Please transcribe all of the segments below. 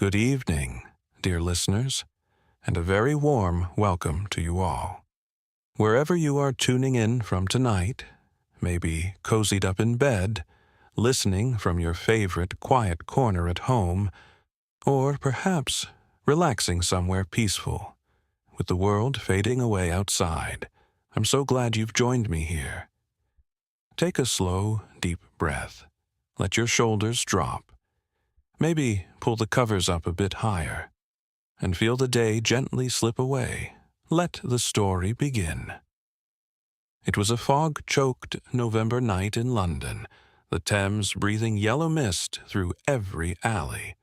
Good evening, dear listeners, and a very warm welcome to you all. Wherever you are tuning in from tonight, maybe cozied up in bed, listening from your favorite quiet corner at home, or perhaps relaxing somewhere peaceful, with the world fading away outside, I'm so glad you've joined me here. Take a slow, deep breath. Let your shoulders drop. Maybe pull the covers up a bit higher, and feel the day gently slip away. Let the story begin. It was a fog-choked November night in London, the Thames breathing yellow mist through every alley.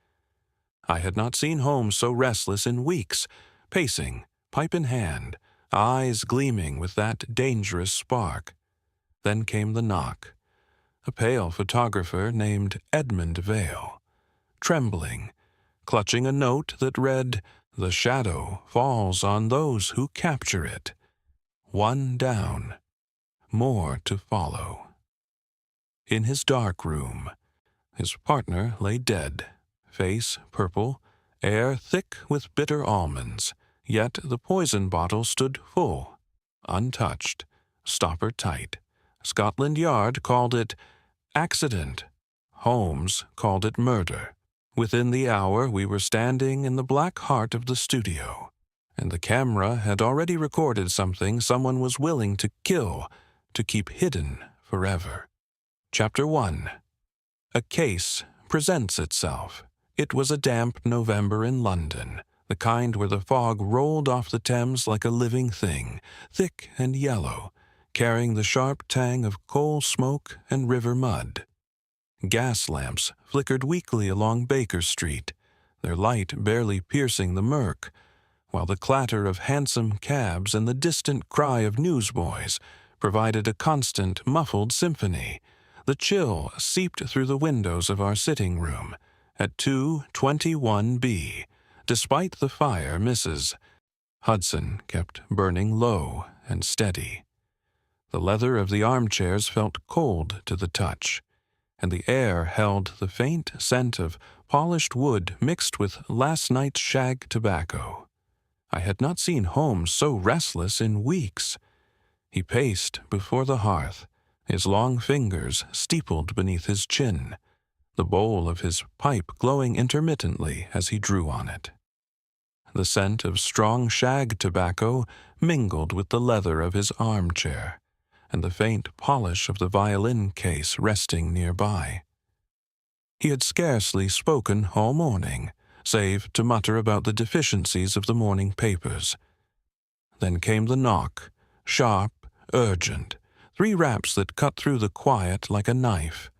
I had not seen Holmes so restless in weeks, pacing, pipe in hand, eyes gleaming with that dangerous spark. Then came the knock. A pale photographer named Edmund Vale. Trembling, clutching a note that read, "The shadow falls on those who capture it. One down, more to follow." In his dark room, his partner lay dead, face purple, air thick with bitter almonds, yet the poison bottle stood full, untouched, stopper tight. Scotland Yard called it accident. Holmes called it murder. Within the hour, we were standing in the black heart of the studio, and the camera had already recorded something someone was willing to kill, to keep hidden forever. Chapter 1. A case presents itself. It was a damp November in London, the kind where the fog rolled off the Thames like a living thing, thick and yellow, carrying the sharp tang of coal smoke and river mud. Gas lamps flickered weakly along Baker Street, their light barely piercing the murk, while the clatter of hansom cabs and the distant cry of newsboys provided a constant, muffled symphony. The chill seeped through the windows of our sitting room at 221B, despite the fire Mrs. Hudson kept burning low and steady. The leather of the armchairs felt cold to the touch, and the air held the faint scent of polished wood mixed with last night's shag tobacco. I had not seen Holmes so restless in weeks. He paced before the hearth, his long fingers steepled beneath his chin, the bowl of his pipe glowing intermittently as he drew on it. The scent of strong shag tobacco mingled with the leather of his armchair, and the faint polish of the violin case resting nearby. He had scarcely spoken all morning, save to mutter about the deficiencies of the morning papers. Then came the knock, sharp, urgent, 3 raps that cut through the quiet like a knife.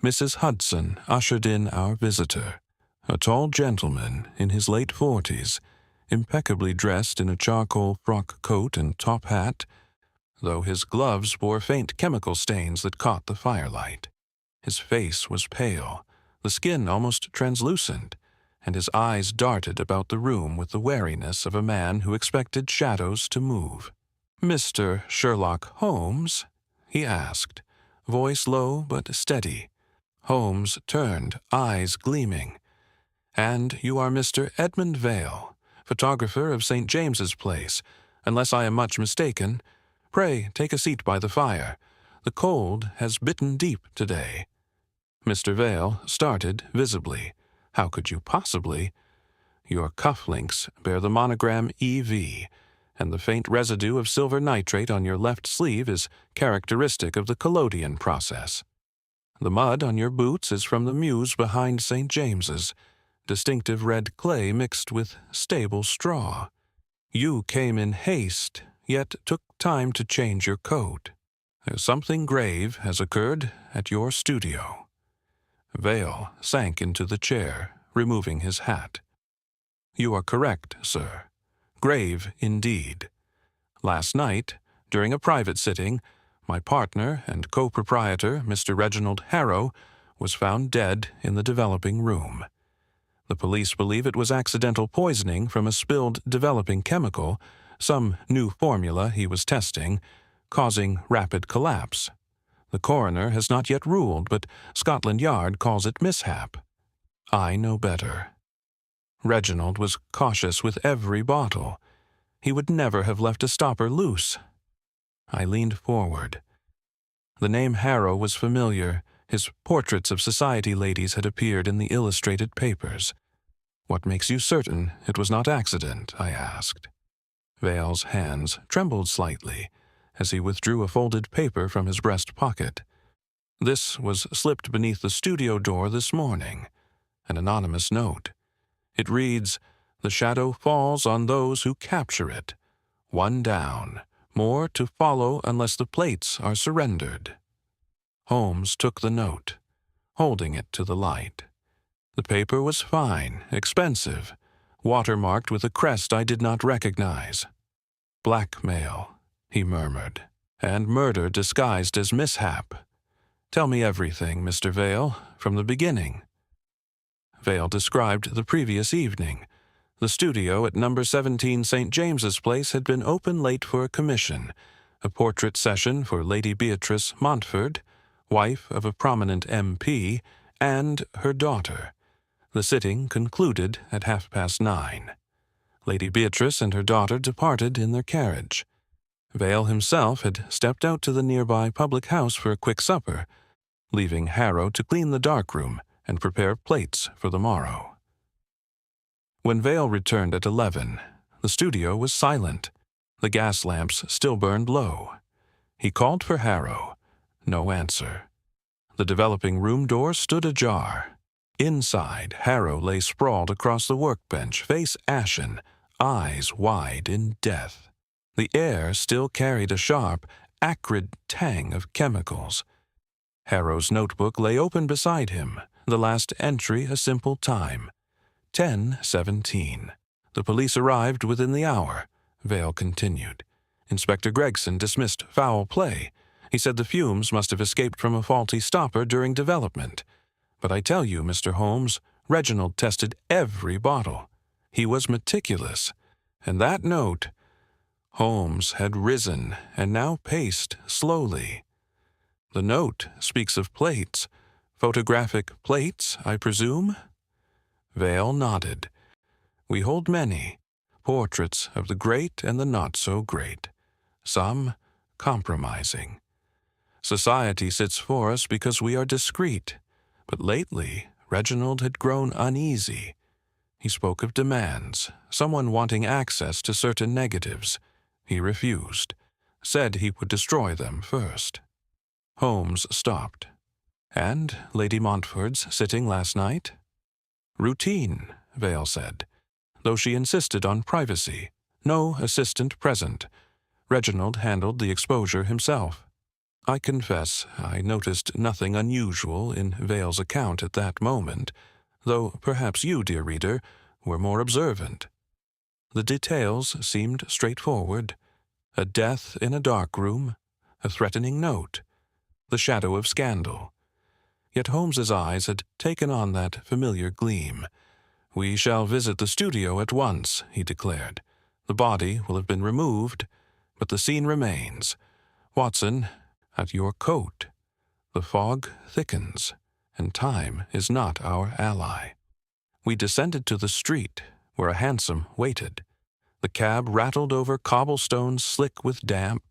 Mrs. Hudson ushered in our visitor, a tall gentleman in his late 40s, impeccably dressed in a charcoal frock coat and top hat, though his gloves bore faint chemical stains that caught the firelight. His face was pale, the skin almost translucent, and his eyes darted about the room with the wariness of a man who expected shadows to move. "Mr. Sherlock Holmes?" he asked, voice low but steady. Holmes turned, eyes gleaming. "And you are Mr. Edmund Vale, photographer of St. James's Place, unless I am much mistaken. Pray take a seat by the fire. The cold has bitten deep today." Mr. Vale started visibly. "How could you possibly? Your cufflinks bear the monogram EV, and the faint residue of silver nitrate on your left sleeve is characteristic of the collodion process. The mud on your boots is from the mews behind St. James's, distinctive red clay mixed with stable straw. You came in haste, yet took time to change your coat. Something grave has occurred at your studio." Vale sank into the chair, removing his hat. "You are correct, sir. Grave indeed. Last night, during a private sitting, my partner and co-proprietor, Mr. Reginald Harrow, was found dead in the developing room. The police believe it was accidental poisoning from a spilled developing chemical, some new formula he was testing, causing rapid collapse. The coroner has not yet ruled, but Scotland Yard calls it mishap. I know better. Reginald was cautious with every bottle. He would never have left a stopper loose. I leaned forward. The name Harrow was familiar. His portraits of society ladies had appeared in the illustrated papers. "What makes you certain it was not accident?" I asked. Vale's hands trembled slightly as he withdrew a folded paper from his breast pocket. "This was slipped beneath the studio door this morning. An anonymous note. It reads, 'The shadow falls on those who capture it. One down, more to follow unless the plates are surrendered.'" Holmes took the note, holding it to the light. The paper was fine, expensive, watermarked with a crest I did not recognize. "Blackmail," he murmured, "and murder disguised as mishap. Tell me everything, Mr. Vale, from the beginning." Vale described the previous evening. The studio at number 17 St. James's Place had been open late for a commission, a portrait session for Lady Beatrice Montford, wife of a prominent MP, and her daughter. The sitting concluded at 9:30. Lady Beatrice and her daughter departed in their carriage. Vale himself had stepped out to the nearby public house for a quick supper, leaving Harrow to clean the darkroom and prepare plates for the morrow. When Vale returned at 11, the studio was silent. The gas lamps still burned low. He called for Harrow. No answer. The developing room door stood ajar. Inside, Harrow lay sprawled across the workbench, face ashen, eyes wide in death. The air still carried a sharp, acrid tang of chemicals. Harrow's notebook lay open beside him, the last entry a simple time. 10:17. "The police arrived within the hour," Vale continued. "Inspector Gregson dismissed foul play. He said the fumes must have escaped from a faulty stopper during development. But I tell you, Mr. Holmes, Reginald tested every bottle. He was meticulous. And that note—" Holmes had risen and now paced slowly. "The note speaks of plates. Photographic plates, I presume?" Vale nodded. "We hold many. Portraits of the great and the not-so-great. Some compromising. Society sits for us because we are discreet. But lately, Reginald had grown uneasy. He spoke of demands, someone wanting access to certain negatives. He refused, said he would destroy them first." Holmes stopped. "And Lady Montford's sitting last night?" "Routine," Vale said, though she insisted on privacy. No assistant present. Reginald handled the exposure himself. I confess I noticed nothing unusual in Vale's account at that moment, though perhaps you, dear reader, were more observant. The details seemed straightforward. A death in a dark room, a threatening note, the shadow of scandal. Yet Holmes's eyes had taken on that familiar gleam. "We shall visit the studio at once," he declared. "The body will have been removed, but the scene remains. Watson, at your coat. The fog thickens, and time is not our ally." We descended to the street, where a hansom waited. The cab rattled over cobblestones slick with damp,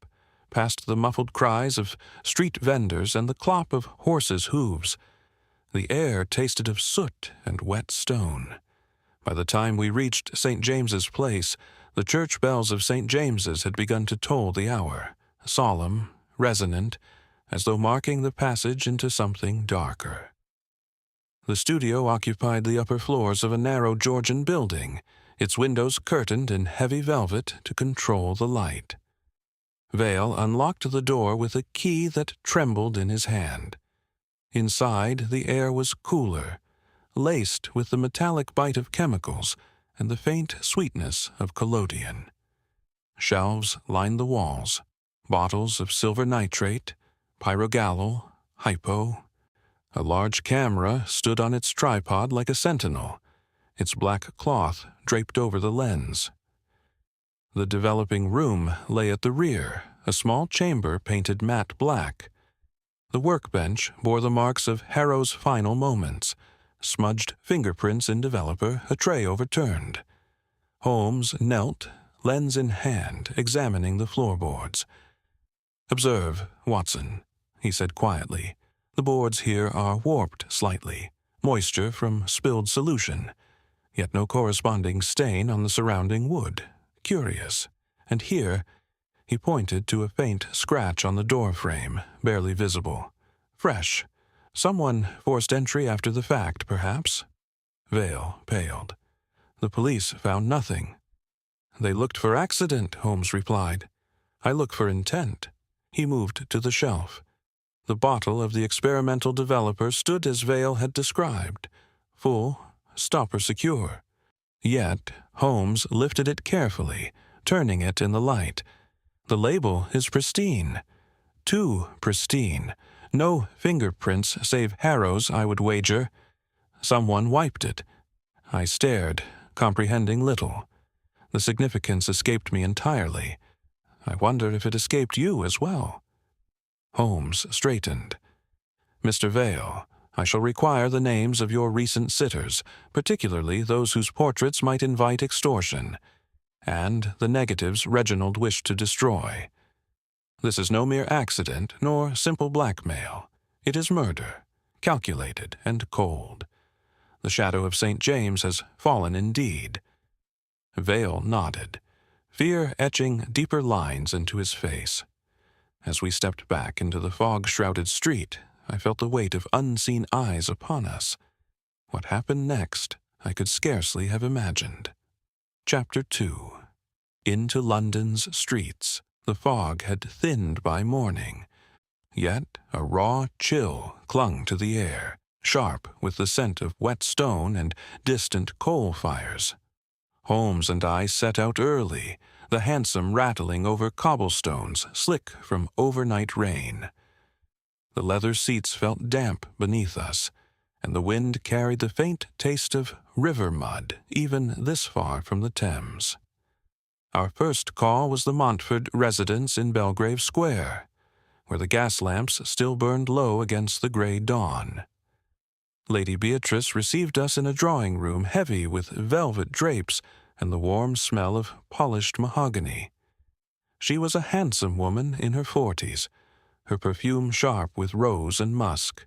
past the muffled cries of street vendors and the clop of horses' hooves. The air tasted of soot and wet stone. By the time we reached St. James's Place, the church bells of St. James's had begun to toll the hour, solemn, resonant, as though marking the passage into something darker. The studio occupied the upper floors of a narrow Georgian building, its windows curtained in heavy velvet to control the light. Vale unlocked the door with a key that trembled in his hand. Inside, the air was cooler, laced with the metallic bite of chemicals and the faint sweetness of collodion. Shelves lined the walls, bottles of silver nitrate, pyrogallo, hypo. A large camera stood on its tripod like a sentinel, its black cloth draped over the lens. The developing room lay at the rear, a small chamber painted matte black. The workbench bore the marks of Harrow's final moments, smudged fingerprints in developer, a tray overturned. Holmes knelt, lens in hand, examining the floorboards. "Observe, Watson," he said quietly. "The boards here are warped slightly, moisture from spilled solution, yet no corresponding stain on the surrounding wood. Curious. And here," he pointed to a faint scratch on the door frame, barely visible. "Fresh. Someone forced entry after the fact, perhaps?" Vale paled. "The police found nothing." "They looked for accident," Holmes replied. "I look for intent." He moved to the shelf. The bottle of the experimental developer stood as Vale had described, full, stopper secure. Yet Holmes lifted it carefully, turning it in the light. "The label is pristine. Too pristine. No fingerprints save Harrow's, I would wager. Someone wiped it." I stared, comprehending little. The significance escaped me entirely. I wonder if it escaped you as well. Holmes straightened. "Mr. Vale, I shall require the names of your recent sitters, particularly those whose portraits might invite extortion, and the negatives Reginald wished to destroy. This is no mere accident, nor simple blackmail. It is murder, calculated and cold. The shadow of St. James has fallen indeed." Vale nodded, fear etching deeper lines into his face. As we stepped back into the fog-shrouded street, I felt the weight of unseen eyes upon us. What happened next, I could scarcely have imagined. Chapter 2. Into London's streets. The fog had thinned by morning, yet a raw chill clung to the air, sharp with the scent of wet stone and distant coal fires. Holmes and I set out early, the hansom rattling over cobblestones slick from overnight rain. The leather seats felt damp beneath us, and the wind carried the faint taste of river mud even this far from the Thames. Our first call was the Montford residence in Belgrave Square, where the gas lamps still burned low against the gray dawn. Lady Beatrice received us in a drawing-room heavy with velvet drapes and the warm smell of polished mahogany. She was a handsome woman in her 40s, her perfume sharp with rose and musk.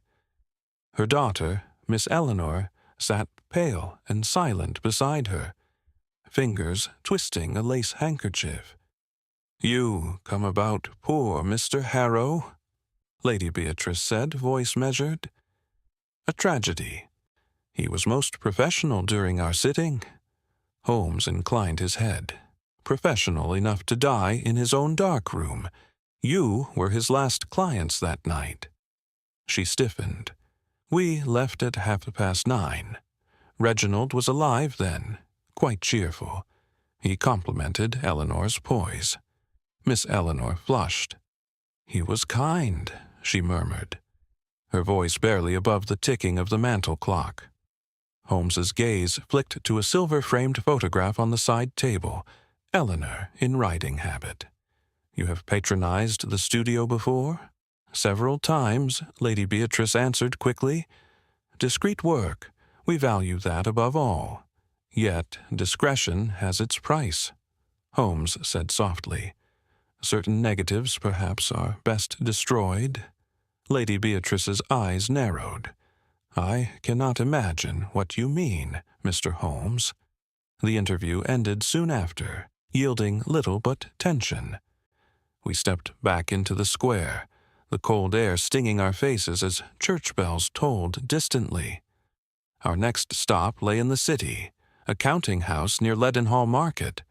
Her daughter, Miss Eleanor, sat pale and silent beside her, fingers twisting a lace handkerchief. "You come about poor Mr. Harrow?" Lady Beatrice said, voice measured. "A tragedy. He was most professional during our sitting." Holmes inclined his head. "Professional enough to die in his own dark room. You were his last clients that night." She stiffened. "We left at 9:30. Reginald was alive then, quite cheerful." He complimented Eleanor's poise. Miss Eleanor flushed. "He was kind," she murmured, her voice barely above the ticking of the mantel clock. Holmes's gaze flicked to a silver-framed photograph on the side table, Eleanor in riding habit. "You have patronized the studio before?" "Several times," Lady Beatrice answered quickly. "Discreet work. We value that above all. Yet discretion has its price," Holmes said softly. "Certain negatives, perhaps, are best destroyed." Lady Beatrice's eyes narrowed. "I cannot imagine what you mean, Mr. Holmes." The interview ended soon after, yielding little but tension. We stepped back into the square, the cold air stinging our faces as church bells tolled distantly. Our next stop lay in the city, a counting house near Leadenhall Market.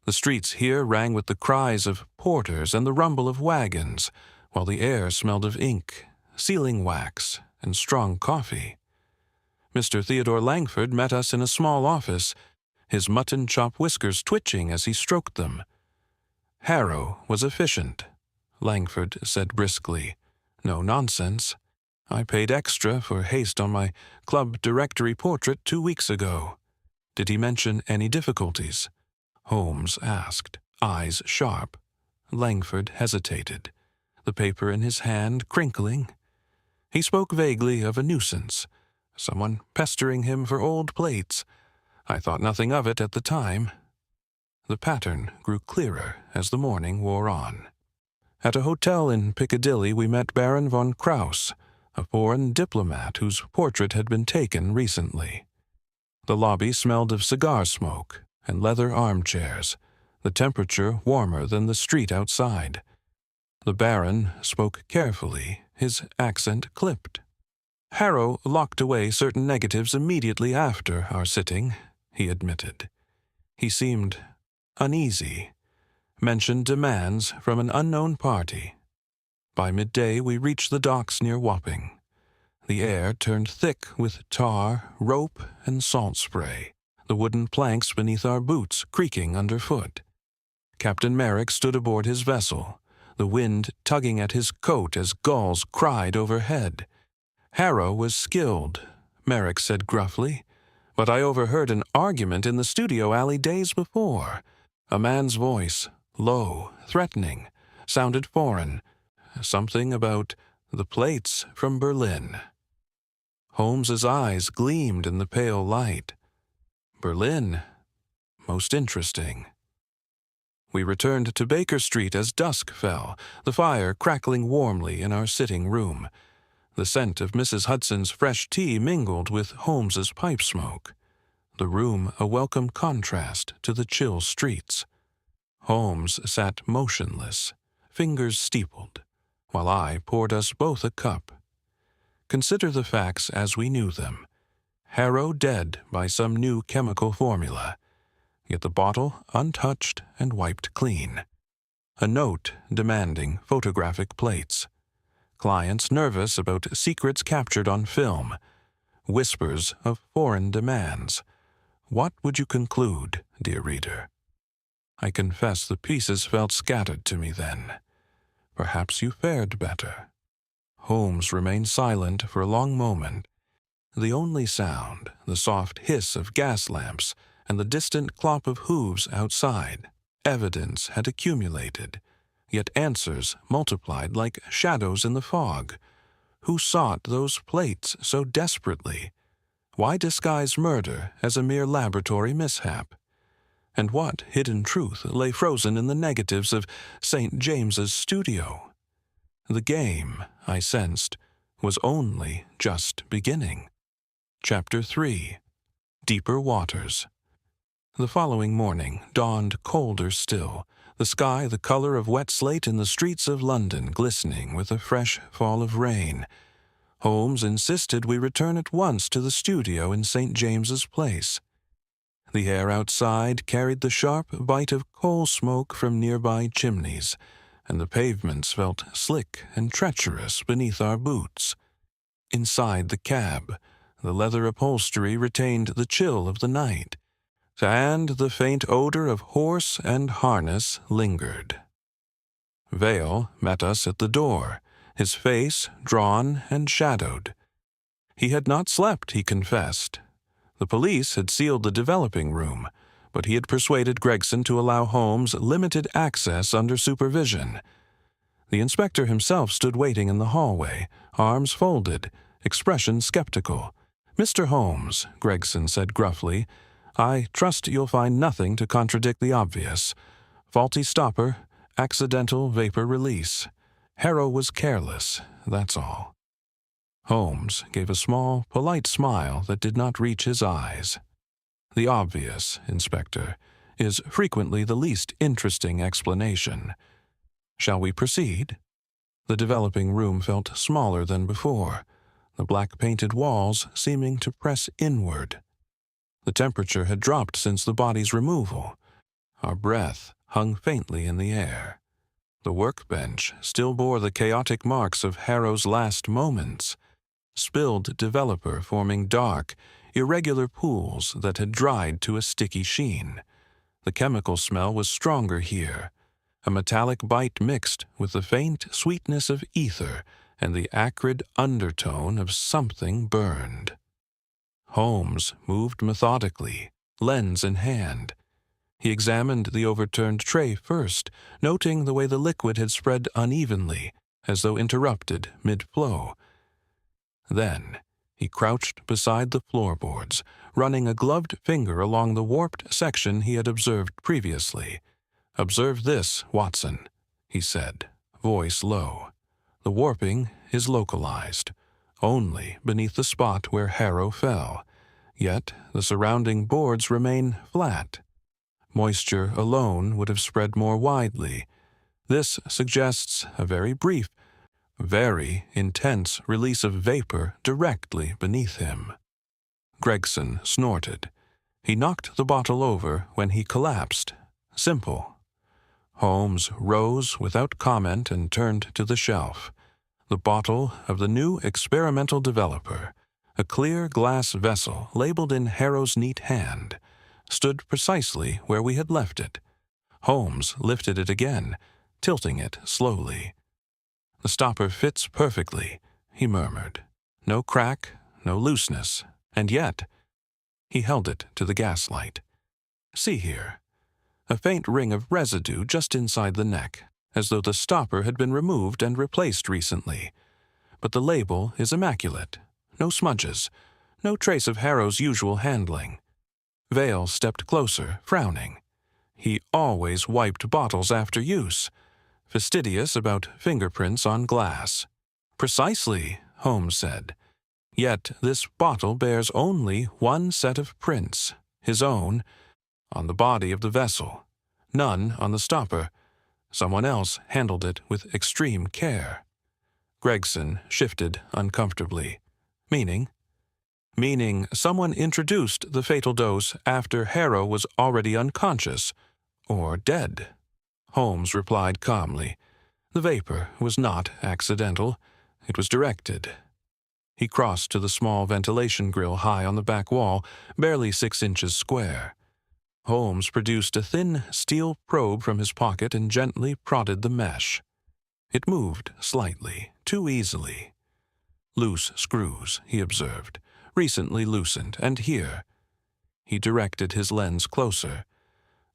The streets here rang with the cries of porters and the rumble of wagons, while the air smelled of ink, sealing wax, and strong coffee. Mr. Theodore Langford met us in a small office, his mutton-chop whiskers twitching as he stroked them. "Harrow was efficient," Langford said briskly. "No nonsense. I paid extra for haste on my club directory portrait 2 weeks ago." "Did he mention any difficulties?" Holmes asked, eyes sharp. Langford hesitated, the paper in his hand crinkling. He spoke vaguely of a nuisance, Someone pestering him for old plates. I thought nothing of it at the time. The pattern grew clearer as the morning wore on. At a hotel in Piccadilly we met Baron von Krauss, a foreign diplomat whose portrait had been taken recently. The lobby smelled of cigar smoke and leather armchairs, the temperature warmer than the street outside. The Baron spoke carefully, his accent clipped. Harrow locked away certain negatives immediately after our sitting, he admitted. He seemed uneasy, mentioned demands from an unknown party. By midday we reached the docks near Wapping. The air turned thick with tar, rope, and salt spray, the wooden planks beneath our boots creaking underfoot. Captain Merrick stood aboard his vessel, the wind tugging at his coat as gulls cried overhead. Harrow was skilled, Merrick said gruffly, but I overheard an argument in the studio alley days before. A man's voice, low, threatening, sounded foreign, something about the plates from Berlin. Holmes's eyes gleamed in the pale light. Berlin, most interesting. We returned to Baker Street as dusk fell, the fire crackling warmly in our sitting room. The scent of Mrs. Hudson's fresh tea mingled with Holmes's pipe smoke. The room a welcome contrast to the chill streets. Holmes sat motionless, fingers steepled, while I poured us both a cup. Consider the facts as we knew them. Harrow dead by some new chemical formula, yet the bottle untouched and wiped clean. A note demanding photographic plates. Clients nervous about secrets captured on film. Whispers of foreign demands. What would you conclude, dear reader? I confess the pieces felt scattered to me then. Perhaps you fared better. Holmes remained silent for a long moment. The only sound, the soft hiss of gas lamps and the distant clop of hooves outside. Evidence had accumulated, yet answers multiplied like shadows in the fog. Who sought those plates so desperately? Why disguise murder as a mere laboratory mishap? And what hidden truth lay frozen in the negatives of St. James's studio? The game, I sensed, was only just beginning. Chapter 3. Deeper Waters. The following morning dawned colder still, the sky the color of wet slate in the streets of London glistening with a fresh fall of rain. Holmes insisted we return at once to the studio in St. James's Place. The air outside carried the sharp bite of coal smoke from nearby chimneys, and the pavements felt slick and treacherous beneath our boots. Inside the cab, the leather upholstery retained the chill of the night, and the faint odor of horse and harness lingered. Vale met us at the door, his face drawn and shadowed. He had not slept, he confessed. The police had sealed the developing room, but he had persuaded Gregson to allow Holmes limited access under supervision. The inspector himself stood waiting in the hallway, arms folded, expression skeptical. "Mr. Holmes," Gregson said gruffly, "I trust you'll find nothing to contradict the obvious. Faulty stopper, accidental vapor release. Harrow was careless, that's all." Holmes gave a small, polite smile that did not reach his eyes. "The obvious, Inspector, is frequently the least interesting explanation. Shall we proceed?" The developing room felt smaller than before, the black-painted walls seeming to press inward. The temperature had dropped since the body's removal. Our breath hung faintly in the air. The workbench still bore the chaotic marks of Harrow's last moments, spilled developer forming dark, irregular pools that had dried to a sticky sheen. The chemical smell was stronger here, a metallic bite mixed with the faint sweetness of ether and the acrid undertone of something burned. Holmes moved methodically, lens in hand. He examined the overturned tray first, noting the way the liquid had spread unevenly, as though interrupted mid-flow. Then He crouched beside the floorboards, running a gloved finger along the warped section he had observed previously. "Observe this, Watson," he said, voice low. "The warping is localized, only beneath the spot where Harrow fell, yet the surrounding boards remain flat. Moisture alone would have spread more widely. This suggests a very brief, very intense release of vapor directly beneath him." Gregson snorted. He knocked the bottle over when he collapsed. Simple. Holmes rose without comment and turned to the shelf. The bottle of the new experimental developer, a clear glass vessel labeled in Harrow's neat hand, stood precisely where we had left it. Holmes lifted it again, tilting it slowly. "The stopper fits perfectly," he murmured. "No crack, no looseness, and yet—" He held it to the gaslight. "See here. A faint ring of residue just inside the neck, as though the stopper had been removed and replaced recently. But the label is immaculate. No smudges, no trace of Harrow's usual handling." Vale stepped closer, frowning. "He always wiped bottles after use. Fastidious about fingerprints on glass." "Precisely," Holmes said. "Yet this bottle bears only one set of prints, his own, on the body of the vessel, none on the stopper. Someone else handled it with extreme care." Gregson shifted uncomfortably. "Meaning?" "Meaning someone introduced the fatal dose after Harrow was already unconscious, or dead." Holmes replied calmly. "The vapor was not accidental. It was directed." He crossed to the small ventilation grill high on the back wall, barely 6 inches square. Holmes produced a thin steel probe from his pocket and gently prodded the mesh. It moved slightly, too easily. "Loose screws," he observed, "recently loosened, and here." He directed his lens closer.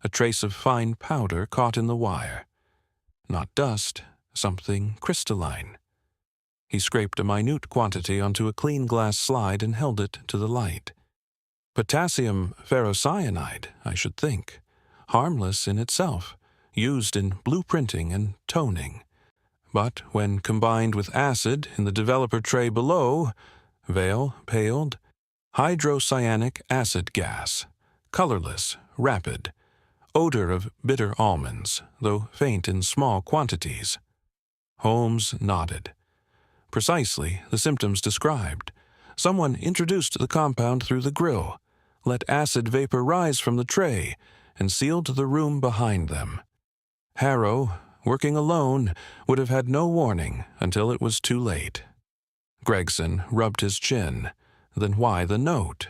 A trace of fine powder caught in the wire. Not dust, something crystalline. He scraped a minute quantity onto a clean glass slide and held it to the light. "Potassium ferrocyanide, I should think. Harmless in itself, used in blueprinting and toning. But when combined with acid in the developer tray below," Vale paled, "hydrocyanic acid gas. Colorless, rapid. Odor of bitter almonds, though faint in small quantities." Holmes nodded. "Precisely the symptoms described. Someone introduced the compound through the grill, let acid vapor rise from the tray, and sealed the room behind them. Harrow, working alone, would have had no warning until it was too late." Gregson rubbed his chin. Then why the note?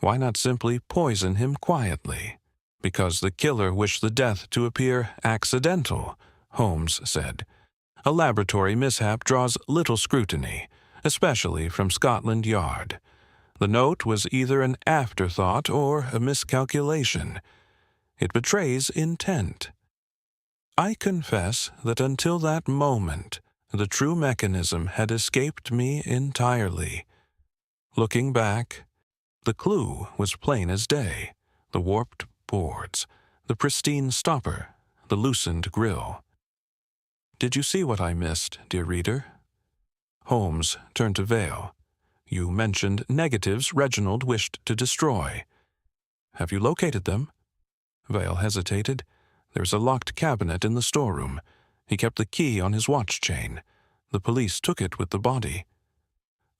Why not simply poison him quietly? "Because the killer wished the death to appear accidental," Holmes said. "A laboratory mishap draws little scrutiny, especially from Scotland Yard. The note was either an afterthought or a miscalculation. It betrays intent. I confess that until that moment, the true mechanism had escaped me entirely. Looking back, the clue was plain as day: the warped boards, the pristine stopper, the loosened grill. Did you see what I missed, dear reader?" Holmes turned to Vale. "You mentioned negatives Reginald wished to destroy. Have you located them?" Vale hesitated. "There's a locked cabinet in the storeroom. He kept the key on his watch chain. The police took it with the body."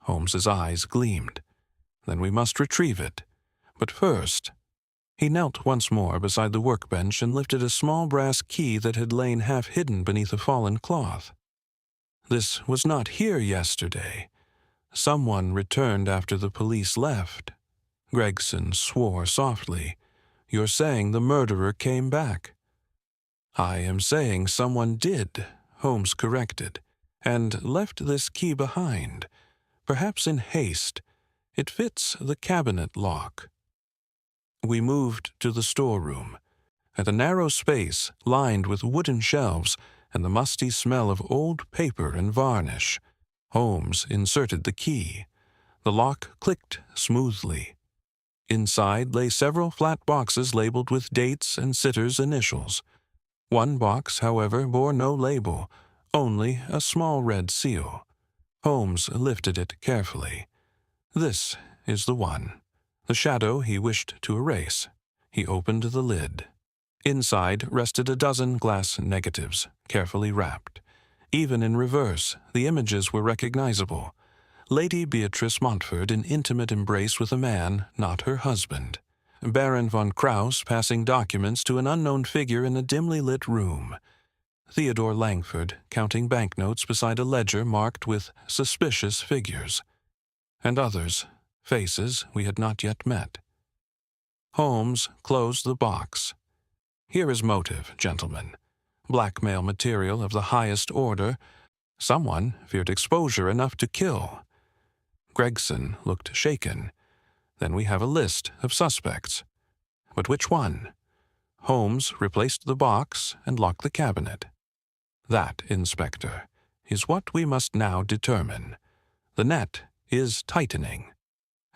Holmes's eyes gleamed. "Then we must retrieve it. But first—" He knelt once more beside the workbench and lifted a small brass key that had lain half hidden beneath a fallen cloth. "This was not here yesterday. Someone returned after the police left." Gregson swore softly. "You're saying the murderer came back?" "I am saying someone did," Holmes corrected, "and left this key behind, perhaps in haste. It fits the cabinet lock." We moved to the storeroom. At a narrow space lined with wooden shelves and the musty smell of old paper and varnish, Holmes inserted the key. The lock clicked smoothly. Inside lay several flat boxes labeled with dates and sitter's initials. One box, however, bore no label, only a small red seal. Holmes lifted it carefully. This is the one, the shadow he wished to erase. He opened the lid. Inside rested a dozen glass negatives, carefully wrapped. Even in reverse, the images were recognizable. Lady Beatrice Montfort in intimate embrace with a man not her husband. Baron von Krauss passing documents to an unknown figure in a dimly lit room. Theodore Langford counting banknotes beside a ledger marked with suspicious figures. And others, faces we had not yet met. Holmes closed the box. Here is motive, gentlemen. Blackmail material of the highest order. Someone feared exposure enough to kill. Gregson looked shaken. Then we have a list of suspects. But which one? Holmes replaced the box and locked the cabinet. That, Inspector, is what we must now determine. The net is tightening.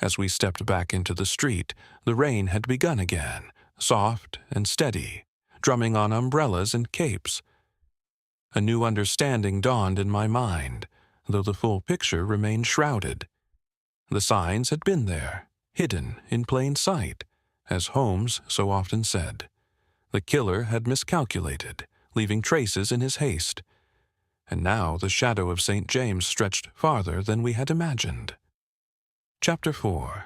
As we stepped back into the street, the rain had begun again, soft and steady, drumming on umbrellas and capes. A new understanding dawned in my mind, though the full picture remained shrouded. The signs had been there, hidden in plain sight, as Holmes so often said. The killer had miscalculated, leaving traces in his haste. And now the shadow of St. James stretched farther than we had imagined. Chapter 4.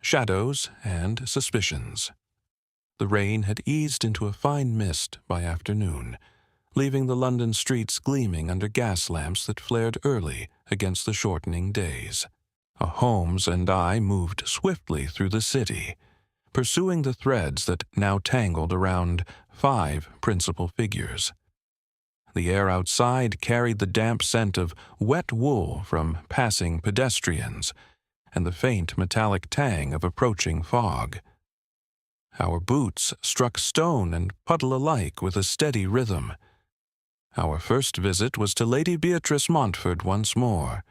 Shadows and Suspicions. The rain had eased into a fine mist by afternoon, leaving the London streets gleaming under gas lamps that flared early against the shortening days. Holmes and I moved swiftly through the city, pursuing the threads that now tangled around 5 principal figures. The air outside carried the damp scent of wet wool from passing pedestrians and the faint metallic tang of approaching fog. Our boots struck stone and puddle alike with a steady rhythm. Our first visit was to Lady Beatrice Montfort once more,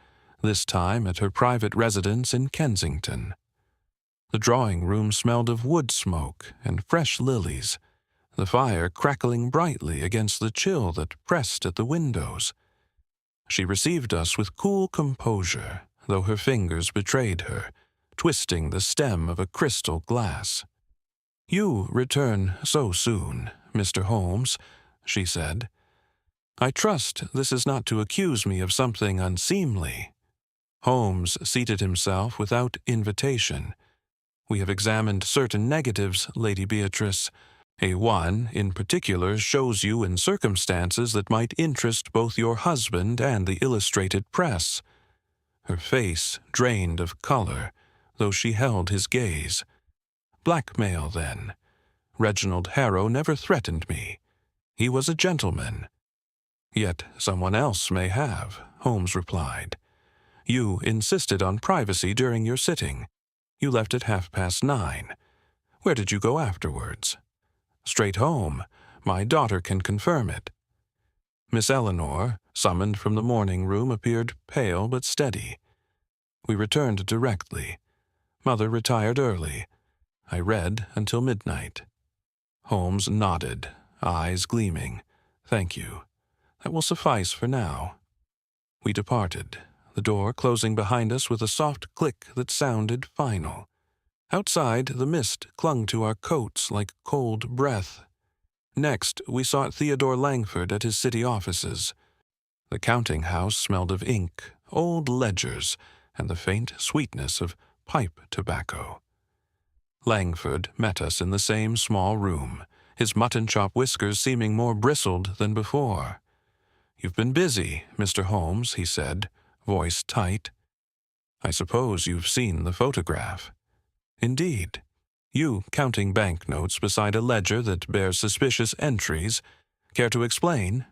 this time at her private residence in Kensington. The drawing-room smelled of wood smoke and fresh lilies, the fire crackling brightly against the chill that pressed at the windows. She received us with cool composure, though her fingers betrayed her, twisting the stem of a crystal glass. "You return so soon, Mr. Holmes," she said. "I trust this is not to accuse me of something unseemly." Holmes seated himself without invitation. "We have examined certain negatives, Lady Beatrice. One, in particular, shows you in circumstances that might interest both your husband and the illustrated press." Her face drained of color, though she held his gaze. "Blackmail, then. Reginald Harrow never threatened me. He was a gentleman." "Yet someone else may have," Holmes replied. "You insisted on privacy during your sitting. You left at 9:30. Where did you go afterwards?" "Straight home. My daughter can confirm it." Miss Eleanor, summoned from the morning room, appeared pale but steady. We returned directly. Mother retired early. I read until midnight. Holmes nodded, eyes gleaming. "Thank you. That will suffice for now." We departed, the door closing behind us with a soft click that sounded final. Outside, the mist clung to our coats like cold breath. Next, we sought Theodore Langford at his city offices. The counting-house smelled of ink, old ledgers, and the faint sweetness of pipe tobacco. Langford met us in the same small room, his mutton-chop whiskers seeming more bristled than before. "You've been busy, Mr. Holmes," he said, voice tight. "I suppose you've seen the photograph." "Indeed. You counting banknotes beside a ledger that bears suspicious entries. Care to explain?"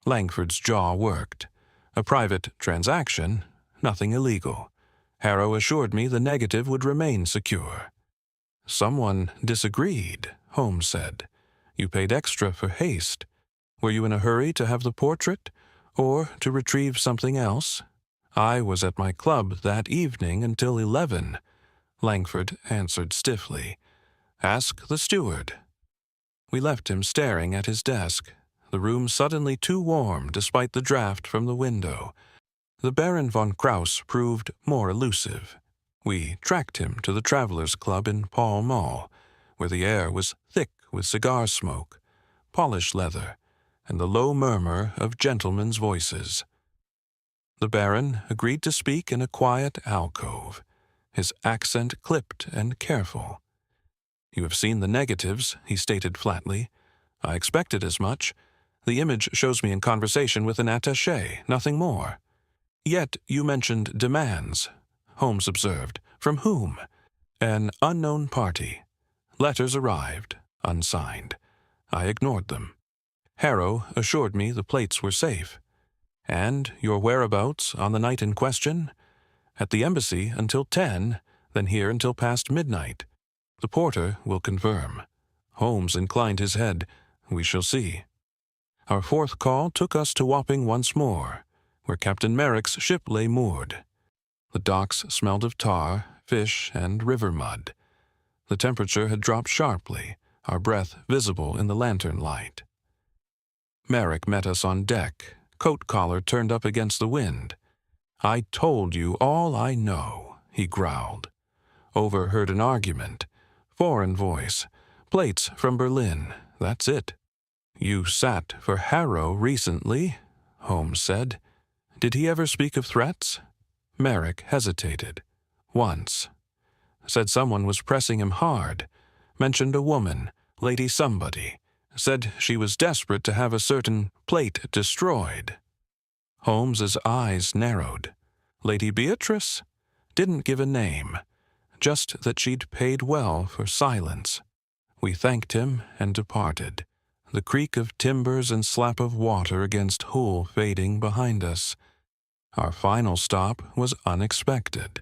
Langford's jaw worked. "A private transaction, nothing illegal. Harrow assured me the negative would remain secure." "Someone disagreed," Holmes said. "You paid extra for haste. Were you in a hurry to have the portrait, or to retrieve something else?" I was at my club that evening until 11. Langford answered stiffly. Ask the steward. We left him staring at his desk, the room suddenly too warm despite the draught from the window. The Baron von Krauss proved more elusive. We tracked him to the Travelers' Club in Pall Mall, where the air was thick with cigar smoke, polished leather, and the low murmur of gentlemen's voices. The Baron agreed to speak in a quiet alcove, his accent clipped and careful. You have seen the negatives, he stated flatly. I expected as much. The image shows me in conversation with an attaché, nothing more. Yet you mentioned demands, Holmes observed. From whom? An unknown party. Letters arrived, unsigned. I ignored them. Harrow assured me the plates were safe. And your whereabouts on the night in question? At the embassy until 10, then here until past midnight. The porter will confirm. Holmes inclined his head. We shall see. Our fourth call took us to Wapping once more, where Captain Merrick's ship lay moored. The docks smelled of tar, fish, and river mud. The temperature had dropped sharply, our breath visible in the lantern light. Merrick met us on deck, coat collar turned up against the wind. I told you all I know, he growled. Overheard an argument. Foreign voice. Plates from Berlin. That's it. You sat for Harrow recently, Holmes said. Did he ever speak of threats? Merrick hesitated. Once. Said someone was pressing him hard. Mentioned a woman, Lady Somebody. Said she was desperate to have a certain plate destroyed. Holmes's eyes narrowed. Lady Beatrice? Didn't give a name. Just that she'd paid well for silence. We thanked him and departed, the creak of timbers and slap of water against Hull fading behind us. Our final stop was unexpected.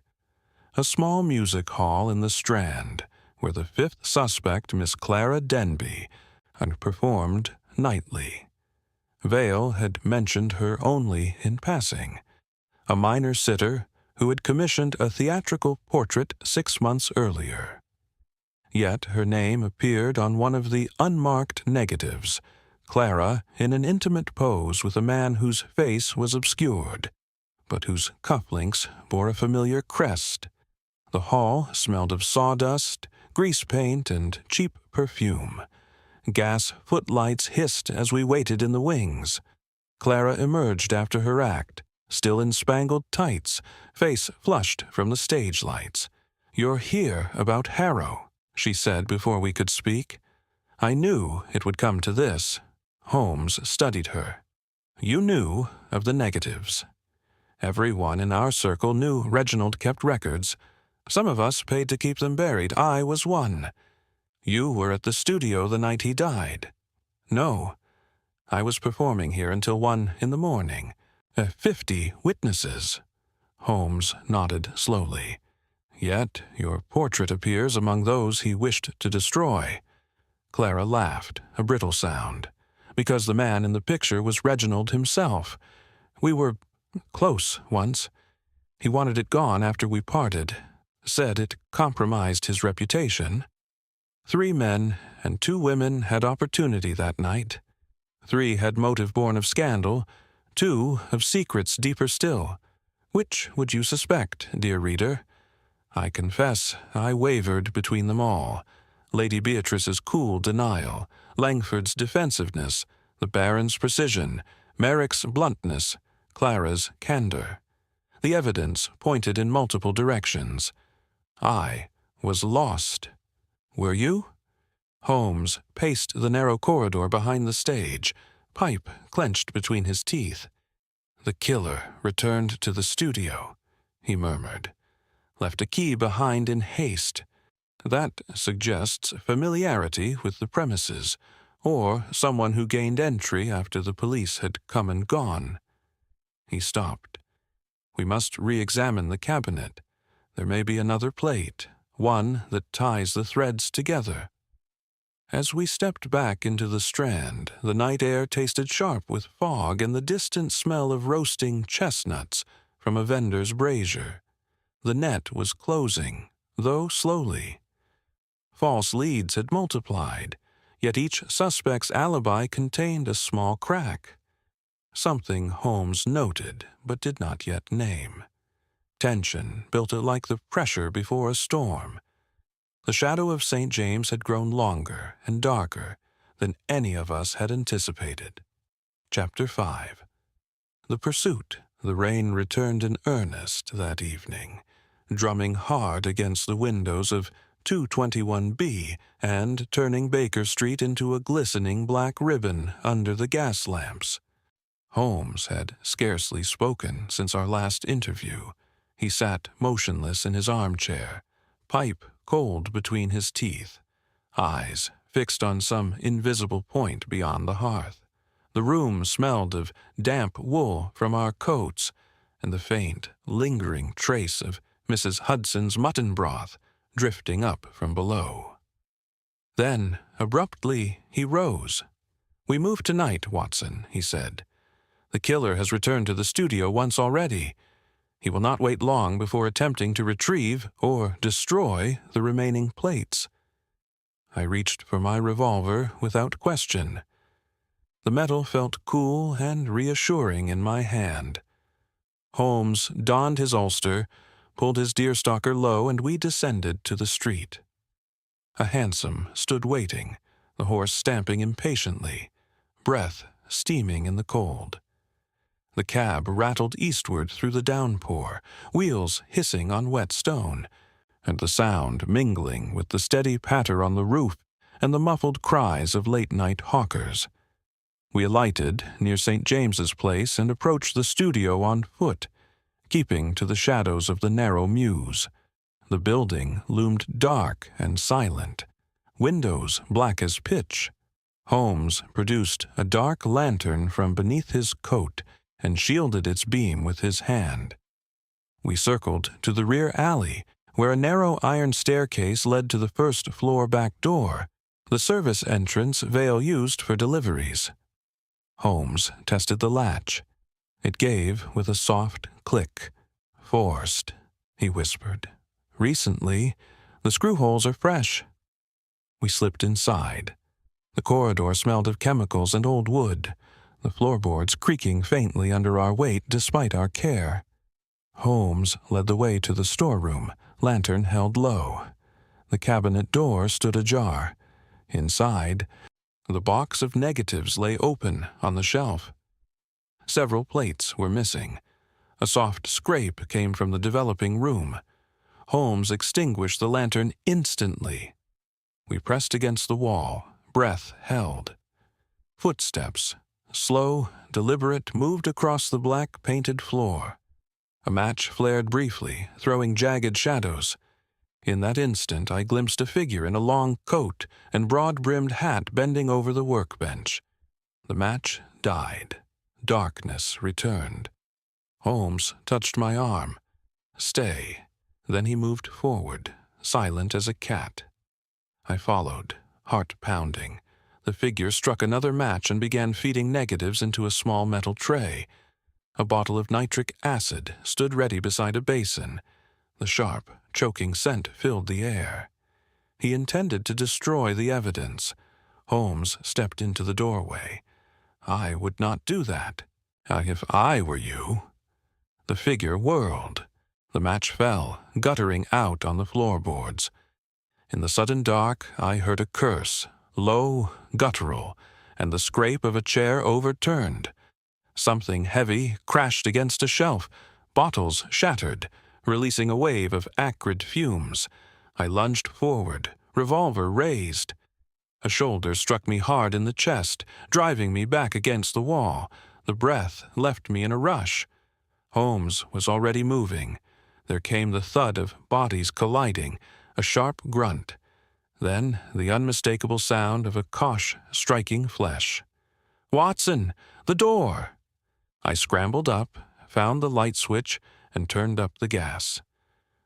A small music hall in the Strand, where the fifth suspect, Miss Clara Denby, had performed nightly. Vale had mentioned her only in passing. A minor sitter who had commissioned a theatrical portrait 6 months earlier. Yet her name appeared on one of the unmarked negatives, Clara in an intimate pose with a man whose face was obscured, but whose cufflinks bore a familiar crest. The hall smelled of sawdust, grease paint, and cheap perfume. Gas footlights hissed as we waited in the wings. Clara emerged after her act, still in spangled tights, face flushed from the stage lights. You're here about Harrow, she said before we could speak. I knew it would come to this. Holmes studied her. You knew of the negatives. Everyone in our circle knew Reginald kept records. Some of us paid to keep them buried. I was one. You were at the studio the night he died. No. I was performing here until 1 in the morning. 50 witnesses. Holmes nodded slowly. Yet your portrait appears among those he wished to destroy. Clara laughed, a brittle sound. Because the man in the picture was Reginald himself. We were close once. He wanted it gone after we parted. Said it compromised his reputation. 3 men and 2 women had opportunity that night. 3 had motive born of scandal, 2 of secrets deeper still. Which would you suspect, dear reader? I confess I wavered between them all. Lady Beatrice's cool denial, Langford's defensiveness, the Baron's precision, Merrick's bluntness, Clara's candor. The evidence pointed in multiple directions. I was lost. Were you? Holmes paced the narrow corridor behind the stage, pipe clenched between his teeth. The killer returned to the studio, he murmured. Left a key behind in haste. That suggests familiarity with the premises, or someone who gained entry after the police had come and gone. He stopped. We must re-examine the cabinet. There may be another plate, one that ties the threads together. As we stepped back into the Strand, the night air tasted sharp with fog and the distant smell of roasting chestnuts from a vendor's brazier. The net was closing, though slowly. False leads had multiplied, yet each suspect's alibi contained a small crack. Something Holmes noted, but did not yet name. Tension built like the pressure before a storm. The shadow of St. James had grown longer and darker than any of us had anticipated. Chapter 5. The pursuit. The rain returned in earnest that evening, drumming hard against the windows of 221B and turning Baker Street into a glistening black ribbon under the gas lamps. Holmes had scarcely spoken since our last interview. He sat motionless in his armchair, pipe cold between his teeth, eyes fixed on some invisible point beyond the hearth. The room smelled of damp wool from our coats and the faint, lingering trace of Mrs. Hudson's mutton broth drifting up from below. Then, abruptly, he rose. "We move tonight, Watson," he said. "The killer has returned to the studio once already. He will not wait long before attempting to retrieve or destroy the remaining plates." I reached for my revolver without question. The metal felt cool and reassuring in my hand. Holmes donned his ulster, pulled his deerstalker low, and we descended to the street. A hansom stood waiting, the horse stamping impatiently, breath steaming in the cold. The cab rattled eastward through the downpour, wheels hissing on wet stone, and the sound mingling with the steady patter on the roof and the muffled cries of late-night hawkers. We alighted near St. James's Place and approached the studio on foot, keeping to the shadows of the narrow mews. The building loomed dark and silent, windows black as pitch. Holmes produced a dark lantern from beneath his coat and shielded its beam with his hand. We circled to the rear alley, where a narrow iron staircase led to the first-floor back door, the service entrance Vale used for deliveries. Holmes tested the latch. It gave with a soft click. "Forced," he whispered. "Recently, the screw holes are fresh." We slipped inside. The corridor smelled of chemicals and old wood, the floorboards creaking faintly under our weight despite our care. Holmes led the way to the storeroom, lantern held low. The cabinet door stood ajar. Inside, the box of negatives lay open on the shelf. Several plates were missing. A soft scrape came from the developing room. Holmes extinguished the lantern instantly. We pressed against the wall, breath held. Footsteps, slow, deliberate, moved across the black painted floor. A match flared briefly, throwing jagged shadows. In that instant I glimpsed a figure in a long coat and broad-brimmed hat bending over the workbench. The match died. Darkness returned. Holmes touched my arm. "Stay." Then he moved forward, silent as a cat. I followed, heart pounding. The figure struck another match and began feeding negatives into a small metal tray. A bottle of nitric acid stood ready beside a basin. The sharp, choking scent filled the air. He intended to destroy the evidence. Holmes stepped into the doorway. I would not do that. If I were you. The figure whirled. The match fell, guttering out on the floorboards. In the sudden dark, I heard a curse, low, guttural, and the scrape of a chair overturned. Something heavy crashed against a shelf. Bottles shattered, releasing a wave of acrid fumes. I lunged forward, revolver raised. A shoulder struck me hard in the chest, driving me back against the wall. The breath left me in a rush. Holmes was already moving. There came the thud of bodies colliding, a sharp grunt. Then the unmistakable sound of a cosh striking flesh. "Watson! The door!" I scrambled up, found the light switch, and turned up the gas.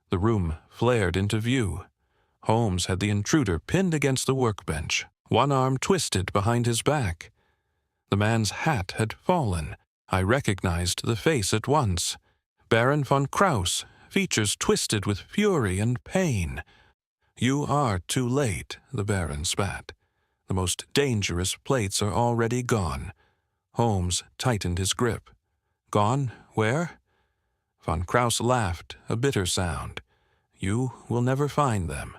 The room flared into view. Holmes had the intruder pinned against the workbench, one arm twisted behind his back. The man's hat had fallen. I recognized the face at once. Baron von Kraus, features twisted with fury and pain. You are too late, the Baron spat. The most dangerous plates are already gone. Holmes tightened his grip. Gone? Where? Von Kraus laughed, a bitter sound. You will never find them.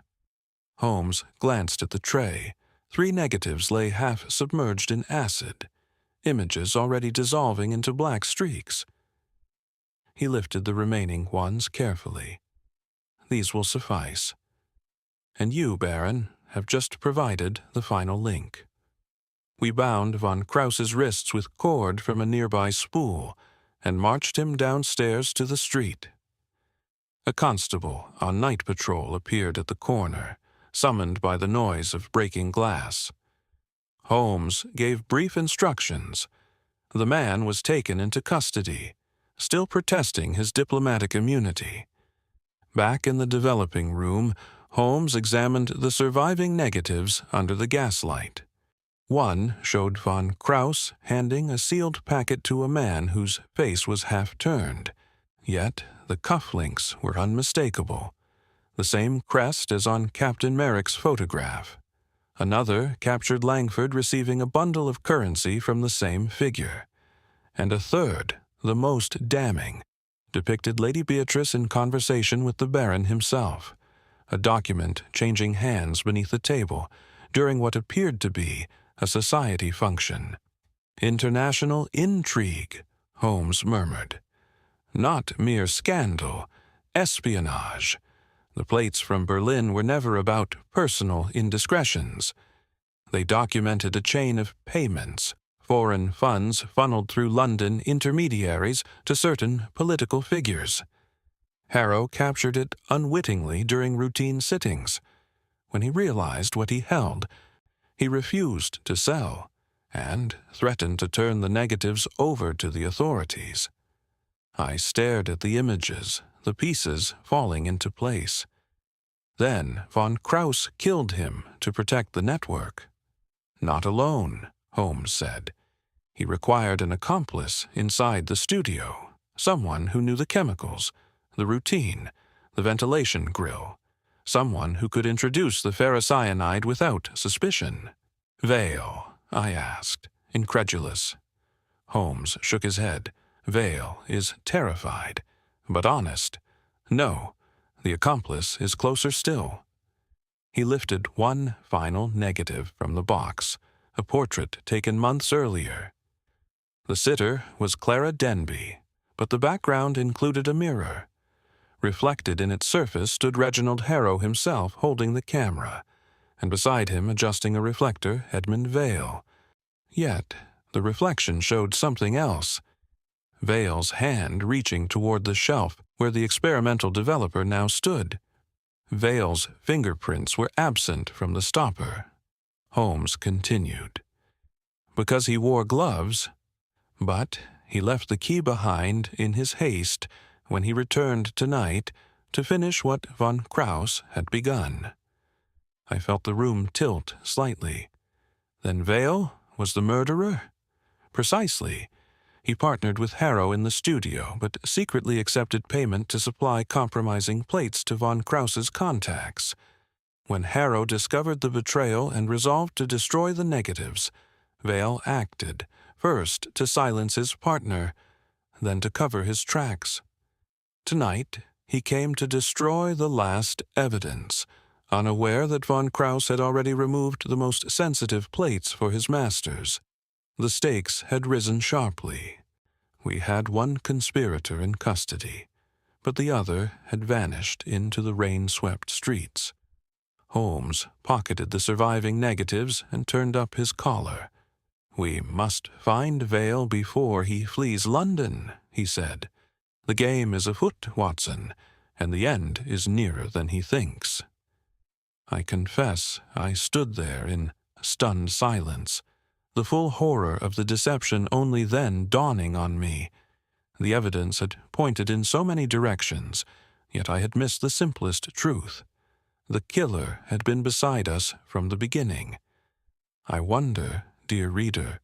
Holmes glanced at the tray. 3 negatives lay half submerged in acid, images already dissolving into black streaks. He lifted the remaining ones carefully. These will suffice. And you, Baron, have just provided the final link. We bound von Kraus's wrists with cord from a nearby spool and marched him downstairs to the street. A constable on night patrol appeared at the corner, summoned by the noise of breaking glass. Holmes gave brief instructions. The man was taken into custody, still protesting his diplomatic immunity. Back in the developing room, Holmes examined the surviving negatives under the gaslight. One showed von Kraus handing a sealed packet to a man whose face was half turned, yet the cufflinks were unmistakable, the same crest as on Captain Merrick's photograph. Another captured Langford receiving a bundle of currency from the same figure. And a third, the most damning, depicted Lady Beatrice in conversation with the Baron himself, a document changing hands beneath the table during what appeared to be a society function. International intrigue, Holmes murmured. Not mere scandal, espionage. The plates from Berlin were never about personal indiscretions. They documented a chain of payments, foreign funds funneled through London intermediaries to certain political figures. Harrow captured it unwittingly during routine sittings. When he realized what he held, he refused to sell and threatened to turn the negatives over to the authorities. I stared at the images, the pieces falling into place. Then von Kraus killed him to protect the network. Not alone, Holmes said. He required an accomplice inside the studio, someone who knew the chemicals, the routine, the ventilation grill, someone who could introduce the ferrocyanide without suspicion. Vale, I asked, incredulous. Holmes shook his head. Vale is terrified, but honest. No, the accomplice is closer still. He lifted one final negative from the box, a portrait taken months earlier. The sitter was Clara Denby, but the background included a mirror. Reflected in its surface stood Reginald Harrow himself holding the camera, and beside him, adjusting a reflector, Edmund Vale. Yet the reflection showed something else. Vale's hand reaching toward the shelf where the experimental developer now stood. Vale's fingerprints were absent from the stopper. Holmes continued. Because he wore gloves, but he left the key behind in his haste when he returned tonight to finish what von Kraus had begun. I felt the room tilt slightly. Then Vale was the murderer? Precisely. He partnered with Harrow in the studio, but secretly accepted payment to supply compromising plates to von Kraus's contacts. When Harrow discovered the betrayal and resolved to destroy the negatives, Vale acted, first to silence his partner, then to cover his tracks. Tonight, he came to destroy the last evidence, unaware that von Kraus had already removed the most sensitive plates for his masters. The stakes had risen sharply. We had one conspirator in custody, but the other had vanished into the rain-swept streets. Holmes pocketed the surviving negatives and turned up his collar. "We must find Vale before he flees London," he said. "The game is afoot, Watson, and the end is nearer than he thinks." I confess I stood there in stunned silence, the full horror of the deception only then dawning on me. The evidence had pointed in so many directions, yet I had missed the simplest truth. The killer had been beside us from the beginning. I wonder, dear reader,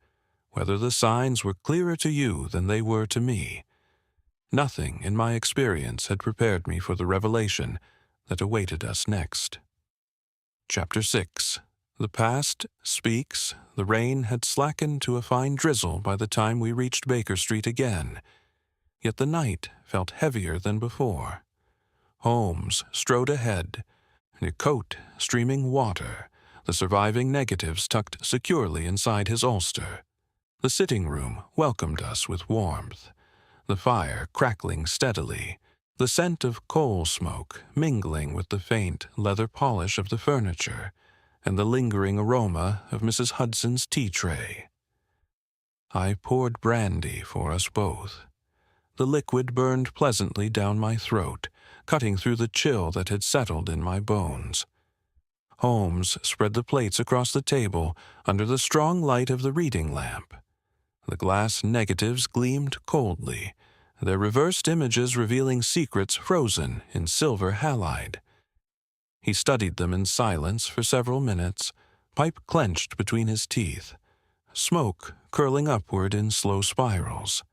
whether the signs were clearer to you than they were to me. Nothing in my experience had prepared me for the revelation that awaited us next. Chapter 6. The past speaks. The rain had slackened to a fine drizzle by the time we reached Baker Street again, yet the night felt heavier than before. Holmes strode ahead, a coat streaming water, the surviving negatives tucked securely inside his ulster. The sitting room welcomed us with warmth, the fire crackling steadily, the scent of coal smoke mingling with the faint leather polish of the furniture and the lingering aroma of Mrs. Hudson's tea tray. I poured brandy for us both. The liquid burned pleasantly down my throat, cutting through the chill that had settled in my bones. Holmes spread the plates across the table under the strong light of the reading lamp. The glass negatives gleamed coldly, their reversed images revealing secrets frozen in silver halide. He studied them in silence for several minutes, pipe clenched between his teeth, smoke curling upward in slow spirals.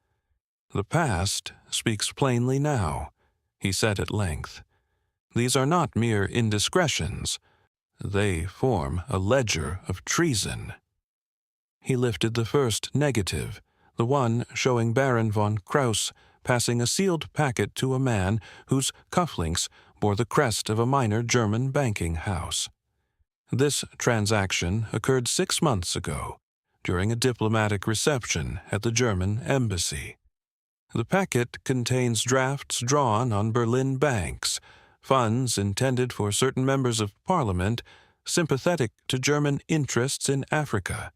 "The past speaks plainly now," he said at length. "These are not mere indiscretions. They form a ledger of treason." He lifted the first negative, the one showing Baron von Krauss passing a sealed packet to a man whose cufflinks bore the crest of a minor German banking house. This transaction occurred 6 months ago, during a diplomatic reception at the German embassy. The packet contains drafts drawn on Berlin banks, funds intended for certain members of Parliament sympathetic to German interests in Africa.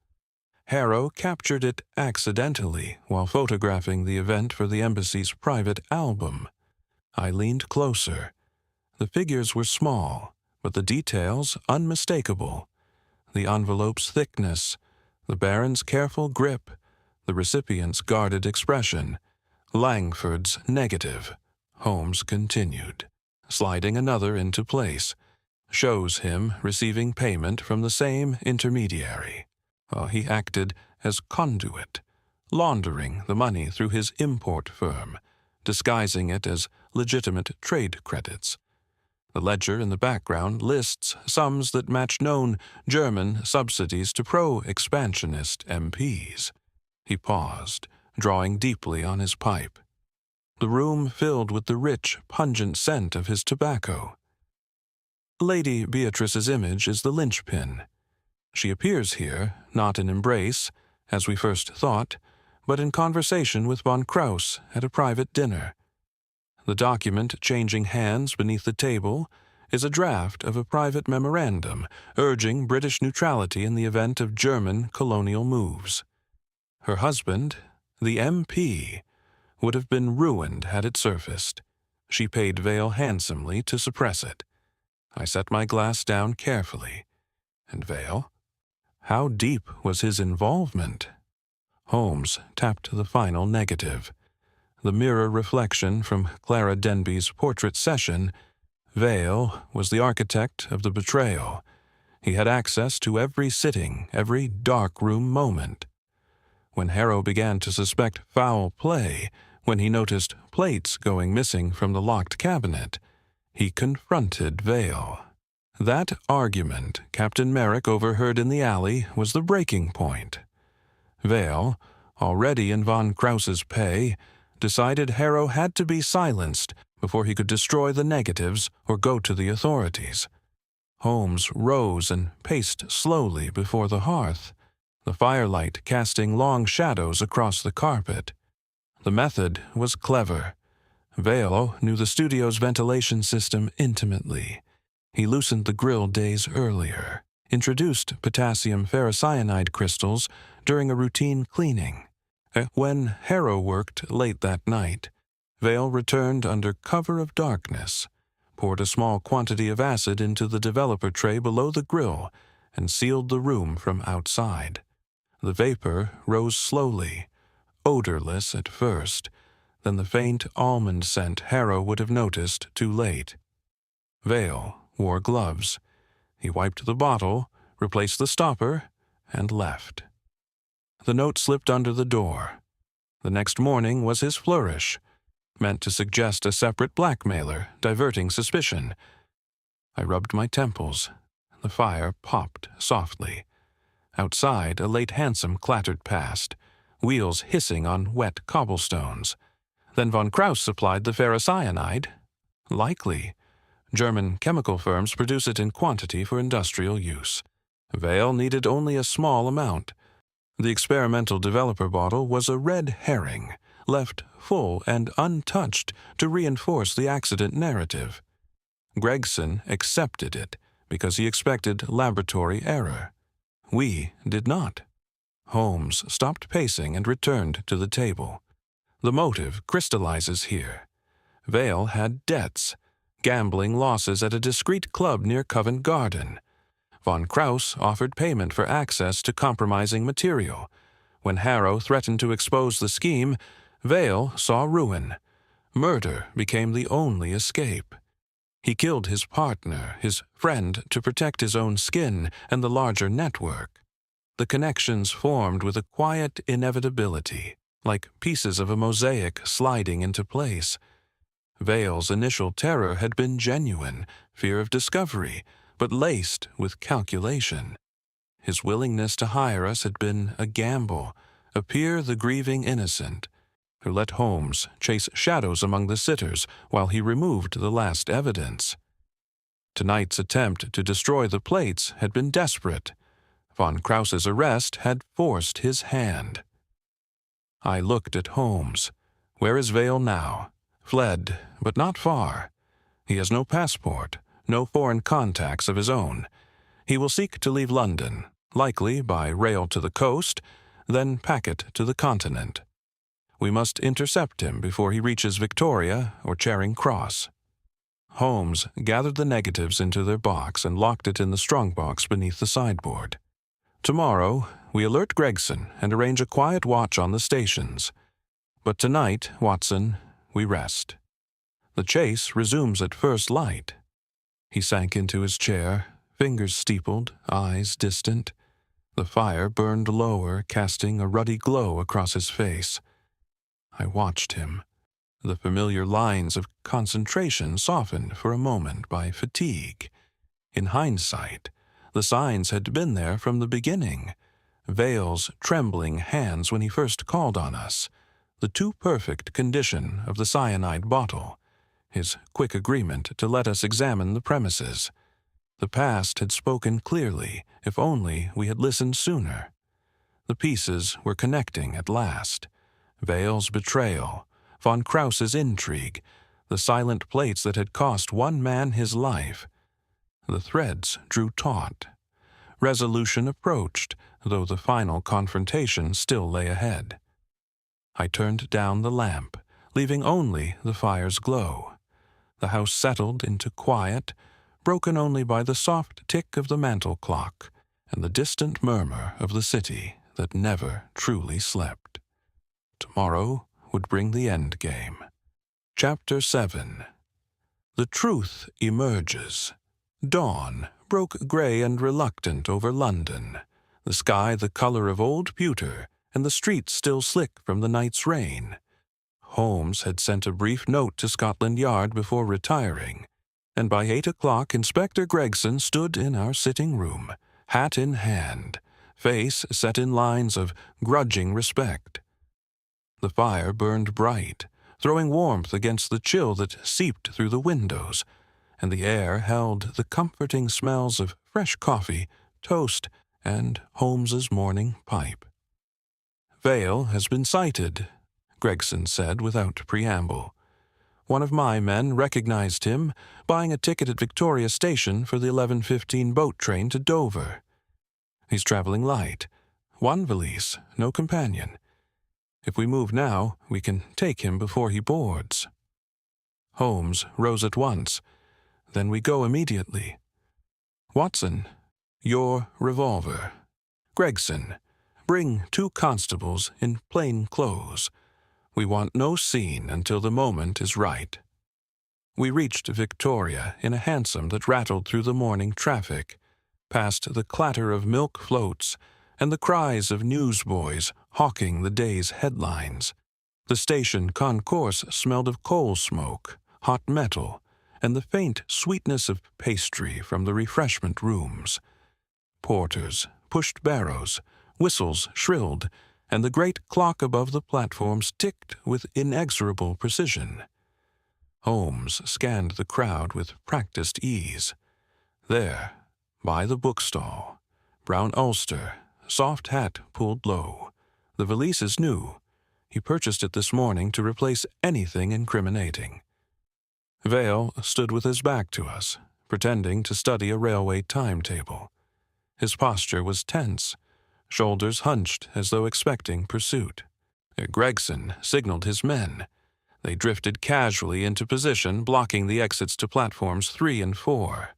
Harrow captured it accidentally while photographing the event for the embassy's private album. I leaned closer. The figures were small, but the details unmistakable. The envelope's thickness, the Baron's careful grip, the recipient's guarded expression. "Langford's negative," Holmes continued, sliding another into place, "shows him receiving payment from the same intermediary. He acted as conduit, laundering the money through his import firm, disguising it as legitimate trade credits. The ledger in the background lists sums that match known German subsidies to pro-expansionist MPs. He paused, drawing deeply on his pipe. The room filled with the rich, pungent scent of his tobacco. Lady Beatrice's image is the linchpin. She appears here, not in embrace, as we first thought, but in conversation with von Krauss at a private dinner. The document changing hands beneath the table is a draft of a private memorandum urging British neutrality in the event of German colonial moves. Her husband, the MP, would have been ruined had it surfaced. She paid Vale handsomely to suppress it. I set my glass down carefully. And Vale? How deep was his involvement? Holmes tapped the final negative. The mirror reflection from Clara Denby's portrait session. Vale was the architect of the betrayal. He had access to every sitting, every dark-room moment. When Harrow began to suspect foul play, when he noticed plates going missing from the locked cabinet, he confronted Vale. That argument Captain Merrick overheard in the alley was the breaking point. Vale, already in von Krauss's pay, decided Harrow had to be silenced before he could destroy the negatives or go to the authorities. Holmes rose and paced slowly before the hearth, the firelight casting long shadows across the carpet. The method was clever. Vale knew the studio's ventilation system intimately. He loosened the grill days earlier, introduced potassium ferrocyanide crystals during a routine cleaning. When Harrow worked late that night, Vale returned under cover of darkness, poured a small quantity of acid into the developer tray below the grill, and sealed the room from outside. The vapor rose slowly, odorless at first, then the faint almond scent Harrow would have noticed too late. Vale wore gloves. He wiped the bottle, replaced the stopper, and left. The note slipped under the door. The next morning was his flourish. meant to suggest a separate blackmailer, diverting suspicion. I rubbed my temples. The fire popped softly. Outside, a late hansom clattered past, wheels hissing on wet cobblestones. Then von Krauss supplied the ferrocyanide? Likely. German chemical firms produce it in quantity for industrial use. Vale needed only a small amount. The experimental developer bottle was a red herring, left full and untouched to reinforce the accident narrative. Gregson accepted it because he expected laboratory error. We did not. Holmes stopped pacing and returned to the table. The motive crystallizes here. Vale had debts, gambling losses at a discreet club near Covent Garden. Von Krauss offered payment for access to compromising material. When Harrow threatened to expose the scheme, Vale saw ruin. Murder became the only escape. He killed his partner, his friend, to protect his own skin and the larger network. The connections formed with a quiet inevitability, like pieces of a mosaic sliding into place. Vale's initial terror had been genuine, fear of discovery, but laced with calculation. His willingness to hire us had been a gamble, appear the grieving innocent, who let Holmes chase shadows among the sitters while he removed the last evidence. Tonight's attempt to destroy the plates had been desperate. Von Krauss's arrest had forced his hand. I looked at Holmes. Where is Vale now? Fled, but not far. He has no passport, no foreign contacts of his own. He will seek to leave London, likely by rail to the coast, then packet to the continent. We must intercept him before he reaches Victoria or Charing Cross. Holmes gathered the negatives into their box and locked it in the strongbox beneath the sideboard. Tomorrow, we alert Gregson and arrange a quiet watch on the stations. But tonight, Watson, we rest. The chase resumes at first light. He sank into his chair, fingers steepled, eyes distant. The fire burned lower, casting a ruddy glow across his face. I watched him. The familiar lines of concentration softened for a moment by fatigue. In hindsight, the signs had been there from the beginning. Vale's trembling hands when he first called on us, the too perfect condition of the cyanide bottle, his quick agreement to let us examine the premises. The past had spoken clearly, if only we had listened sooner. The pieces were connecting at last. Vale's betrayal, von Krauss's intrigue, the silent plates that had cost one man his life. The threads drew taut. Resolution approached, though the final confrontation still lay ahead. I turned down the lamp, leaving only the fire's glow. The house settled into quiet, broken only by the soft tick of the mantel clock and the distant murmur of the city that never truly slept. Tomorrow would bring the end game. Chapter 7. The truth emerges. Dawn broke gray and reluctant over London, the sky the color of old pewter, and the streets still slick from the night's rain. Holmes had sent a brief note to Scotland Yard before retiring, and by 8 o'clock Inspector Gregson stood in our sitting room, hat in hand, face set in lines of grudging respect. The fire burned bright, throwing warmth against the chill that seeped through the windows, and the air held the comforting smells of fresh coffee, toast, and Holmes's morning pipe. "Vale has been sighted," Gregson said without preamble. "One of my men recognized him, buying a ticket at Victoria Station for the 11:15 boat train to Dover. He's traveling light. One valise, no companion. If we move now, we can take him before he boards." Holmes rose at once. "Then we go immediately. Watson, your revolver. Gregson, bring 2 constables in plain clothes. We want no scene until the moment is right." We reached Victoria in a hansom that rattled through the morning traffic, past the clatter of milk floats and the cries of newsboys hawking the day's headlines. The station concourse smelled of coal smoke, hot metal, and the faint sweetness of pastry from the refreshment rooms. Porters pushed barrows, whistles shrilled, and the great clock above the platforms ticked with inexorable precision. Holmes scanned the crowd with practiced ease. There, by the bookstall, brown ulster, soft hat pulled low. The valise is new. He purchased it this morning to replace anything incriminating. Vale stood with his back to us, pretending to study a railway timetable. His posture was tense, shoulders hunched as though expecting pursuit. Gregson signaled his men. They drifted casually into position, blocking the exits to platforms 3 and 4.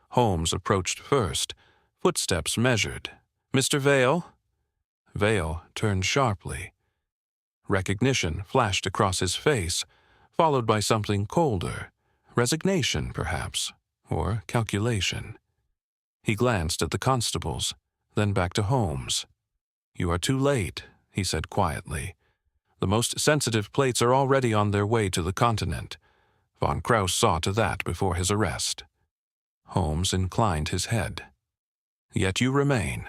Holmes approached first, footsteps measured. "Mr. Vale?" Vale turned sharply. Recognition flashed across his face, followed by something colder, resignation perhaps, or calculation. He glanced at the constables, then back to Holmes. "You are too late," he said quietly. "The most sensitive plates are already on their way to the continent. Von Krauss saw to that before his arrest." Holmes inclined his head. "Yet you remain.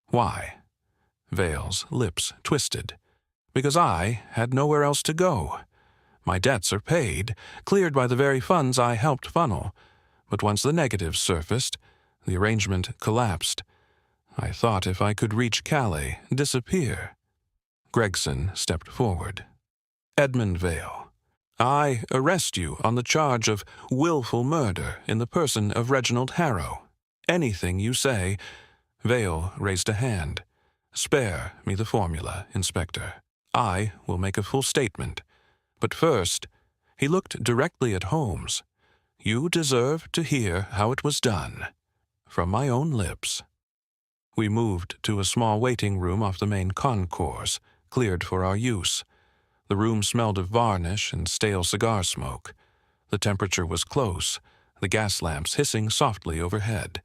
Why?" Vale's lips twisted. "Because I had nowhere else to go. My debts are paid, cleared by the very funds I helped funnel. But once the negatives surfaced, the arrangement collapsed. I thought if I could reach Calais, disappear." Gregson stepped forward. "Edmund Vale, I arrest you on the charge of willful murder in the person of Reginald Harrow. Anything you say—" Vale raised a hand. "Spare me the formula, Inspector. I will make a full statement. But first," he looked directly at Holmes, "you deserve to hear how it was done. From my own lips." We moved to a small waiting room off the main concourse, cleared for our use. The room smelled of varnish and stale cigar smoke. The temperature was close, the gas lamps hissing softly overhead.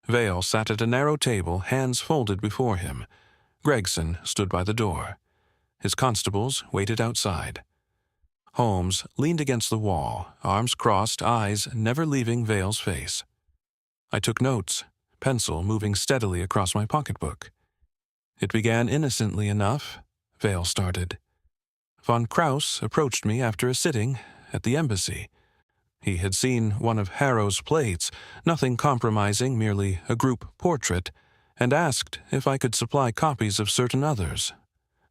Vale sat at a narrow table, hands folded before him. Gregson stood by the door. His constables waited outside. Holmes leaned against the wall, arms crossed, eyes never leaving Vale's face. I took notes, pencil moving steadily across my pocketbook. "It began innocently enough," Vale started. "Von Krauss approached me after a sitting at the embassy. He had seen one of Harrow's plates, nothing compromising, merely a group portrait, and asked if I could supply copies of certain others.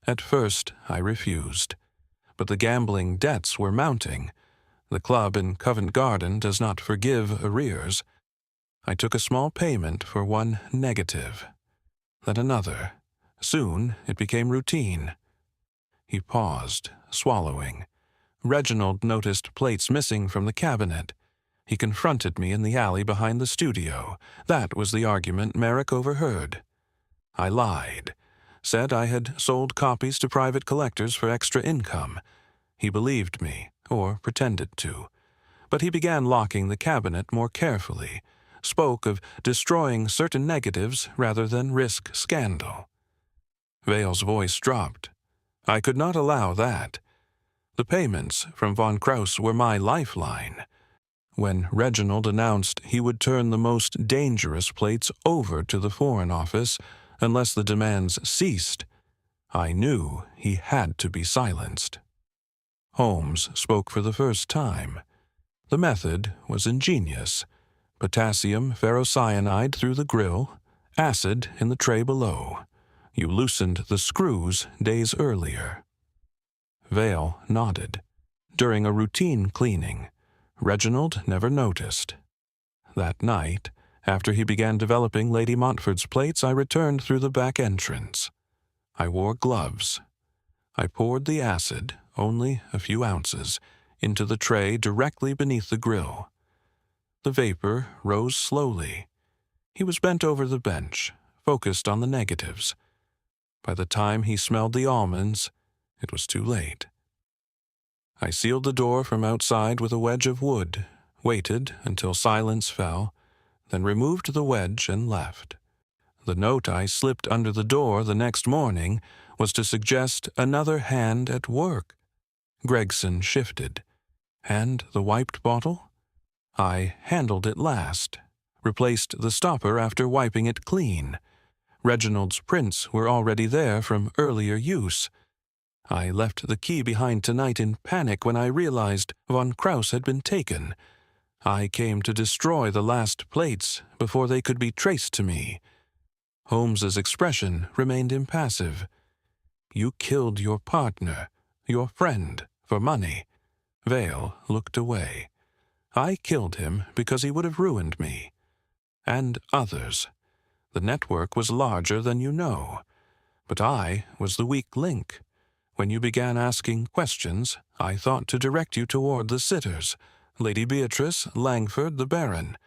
At first, I refused. But the gambling debts were mounting. The club in Covent Garden does not forgive arrears. I took a small payment for one negative, then another. Soon it became routine." He paused, swallowing. Reginald noticed plates missing from the cabinet. He confronted me in the alley behind the studio. That was the argument Merrick overheard. I lied, said I had sold copies to private collectors for extra income. He believed me, or pretended to. But he began locking the cabinet more carefully, spoke of destroying certain negatives rather than risk scandal. Vale's voice dropped. I could not allow that. The payments from Von Krauss were my lifeline. When Reginald announced he would turn the most dangerous plates over to the Foreign Office unless the demands ceased, I knew he had to be silenced. Holmes spoke for the first time. The method was ingenious. Potassium ferrocyanide through the grill, acid in the tray below. You loosened the screws days earlier. Vale nodded. During a routine cleaning, Reginald never noticed. That night, after he began developing Lady Montford's plates, I returned through the back entrance. I wore gloves. I poured the acid, only a few ounces, into the tray directly beneath the grill. The vapor rose slowly. He was bent over the bench, focused on the negatives. By the time he smelled the almonds, it was too late. I sealed the door from outside with a wedge of wood, waited until silence fell, then removed the wedge and left. The note I slipped under the door the next morning was to suggest another hand at work. Gregson shifted. And the wiped bottle? I handled it last, replaced the stopper after wiping it clean. Reginald's prints were already there from earlier use. I left the key behind tonight in panic when I realized von Krauss had been taken. I came to destroy the last plates before they could be traced to me. Holmes's expression remained impassive. You killed your partner, your friend, for money. Vale looked away. I killed him because he would have ruined me. And others. The network was larger than you know. But I was the weak link. When you began asking questions, I thought to direct you toward the sitters, Lady Beatrice, Langford, the Baron.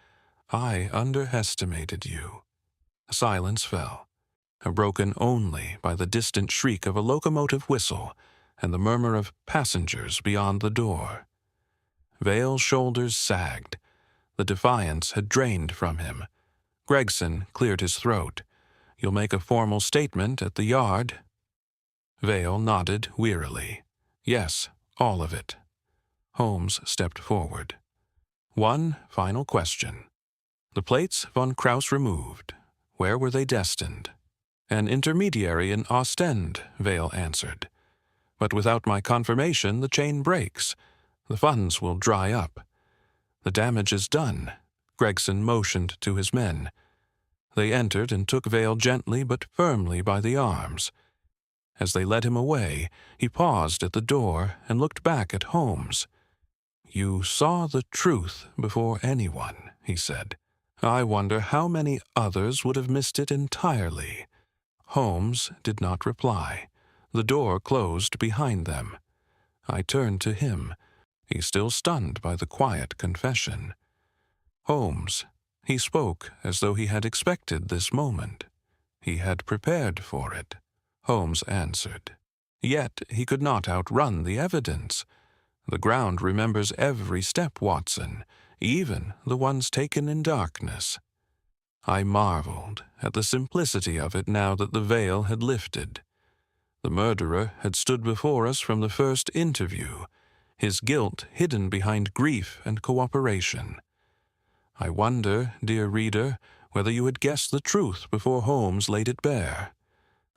I underestimated you. Silence fell, broken only by the distant shriek of a locomotive whistle and the murmur of passengers beyond the door. Vale's shoulders sagged. The defiance had drained from him. Gregson cleared his throat. You'll make a formal statement at the yard? Vale nodded wearily. Yes, all of it. Holmes stepped forward. One final question. The plates von Krauss removed. Where were they destined? An intermediary in Ostend, Vale answered. But without my confirmation, the chain breaks. The funds will dry up. The damage is done. Gregson motioned to his men. They entered and took Vale gently but firmly by the arms. As they led him away, he paused at the door and looked back at Holmes. You saw the truth before anyone, he said. I wonder how many others would have missed it entirely. Holmes did not reply. The door closed behind them. I turned to him. He still stunned by the quiet confession. Holmes. He spoke as though he had expected this moment. He had prepared for it. Holmes answered. Yet he could not outrun the evidence. The ground remembers every step, Watson, even the ones taken in darkness. I marveled at the simplicity of it now that the veil had lifted. The murderer had stood before us from the first interview, his guilt hidden behind grief and cooperation. I wonder, dear reader, whether you had guessed the truth before Holmes laid it bare.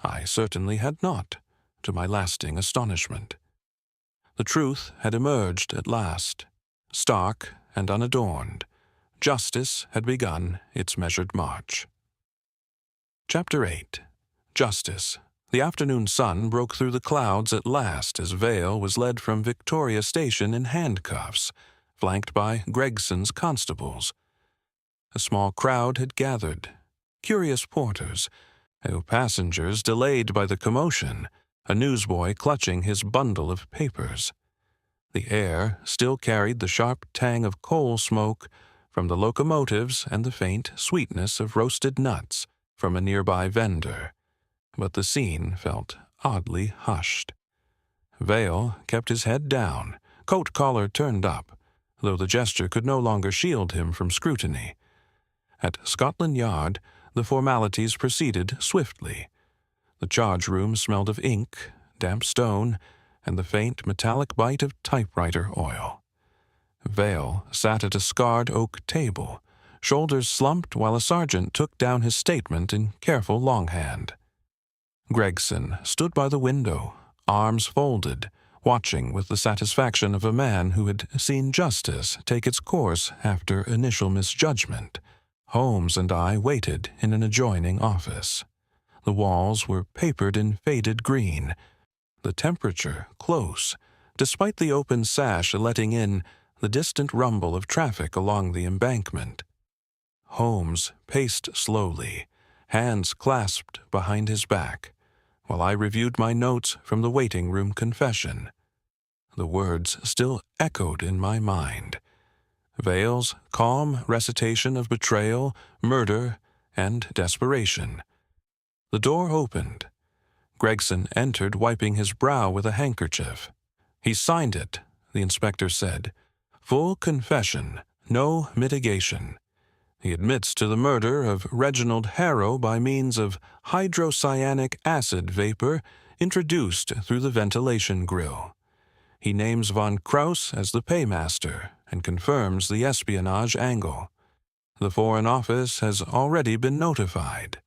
I certainly had not, to my lasting astonishment. The truth had emerged at last, stark and unadorned. Justice had begun its measured march. Chapter 8. Justice. The afternoon sun broke through the clouds at last as Vale was led from Victoria Station in handcuffs, flanked by Gregson's constables. A small crowd had gathered, curious porters, passengers delayed by the commotion, a newsboy clutching his bundle of papers. The air still carried the sharp tang of coal smoke from the locomotives and the faint sweetness of roasted nuts from a nearby vendor, but the scene felt oddly hushed. Vale kept his head down, coat collar turned up, though the gesture could no longer shield him from scrutiny. At Scotland Yard, the formalities proceeded swiftly. The charge room smelled of ink, damp stone, and the faint metallic bite of typewriter oil. Vale sat at a scarred oak table, shoulders slumped while a sergeant took down his statement in careful longhand. Gregson stood by the window, arms folded, watching with the satisfaction of a man who had seen justice take its course after initial misjudgment. Holmes and I waited in an adjoining office. The walls were papered in faded green, the temperature close, despite the open sash letting in the distant rumble of traffic along the embankment. Holmes paced slowly, hands clasped behind his back, while I reviewed my notes from the waiting room confession. The words still echoed in my mind. Vale's calm recitation of betrayal, murder, and desperation. The door opened. Gregson entered, wiping his brow with a handkerchief. He signed it, the inspector said. Full confession, no mitigation. He admits to the murder of Reginald Harrow by means of hydrocyanic acid vapor introduced through the ventilation grill. He names von Krauss as the paymaster and confirms the espionage angle. The Foreign Office has already been notified.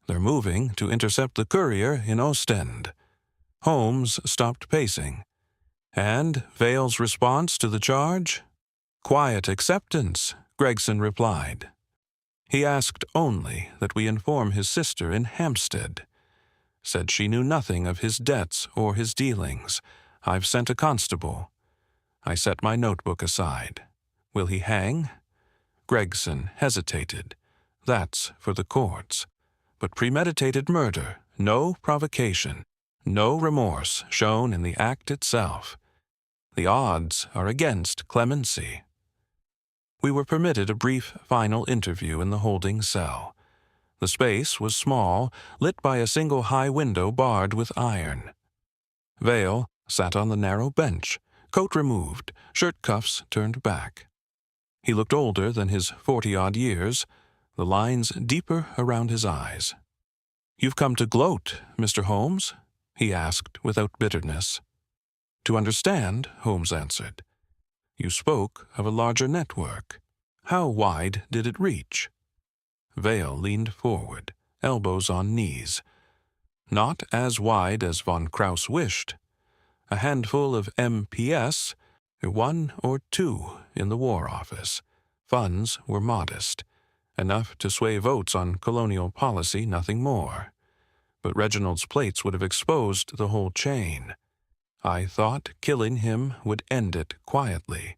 They're moving to intercept the courier in Ostend. Holmes stopped pacing. And Vale's response to the charge? Quiet acceptance, Gregson replied. He asked only that we inform his sister in Hampstead. Said she knew nothing of his debts or his dealings. I've sent a constable. I set my notebook aside. Will he hang? Gregson hesitated. That's for the courts. But premeditated murder, no provocation, no remorse shown in the act itself. The odds are against clemency. We were permitted a brief final interview in the holding cell. The space was small, lit by a single high window barred with iron. Vale sat on the narrow bench, coat removed, shirt cuffs turned back. He looked older than his 40-odd years, the lines deeper around his eyes. "You've come to gloat, Mr. Holmes?" he asked without bitterness. "To understand," Holmes answered. "You spoke of a larger network. How wide did it reach?" Vale leaned forward, elbows on knees. Not as wide as von Krauss wished. A handful of MPS, one or two in the War Office. Funds were modest, enough to sway votes on colonial policy, nothing more. But Reginald's plates would have exposed the whole chain. I thought killing him would end it quietly.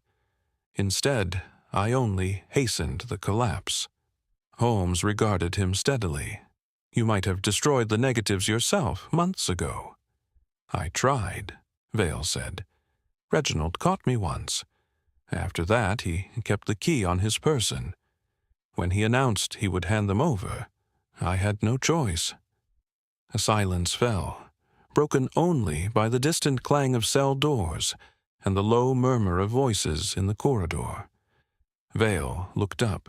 Instead, I only hastened the collapse. Holmes regarded him steadily. "You might have destroyed the negatives yourself months ago." "I tried," Vale said. "Reginald caught me once. After that, he kept the key on his person. When he announced he would hand them over, I had no choice." A silence fell, broken only by the distant clang of cell doors and the low murmur of voices in the corridor. Vale looked up.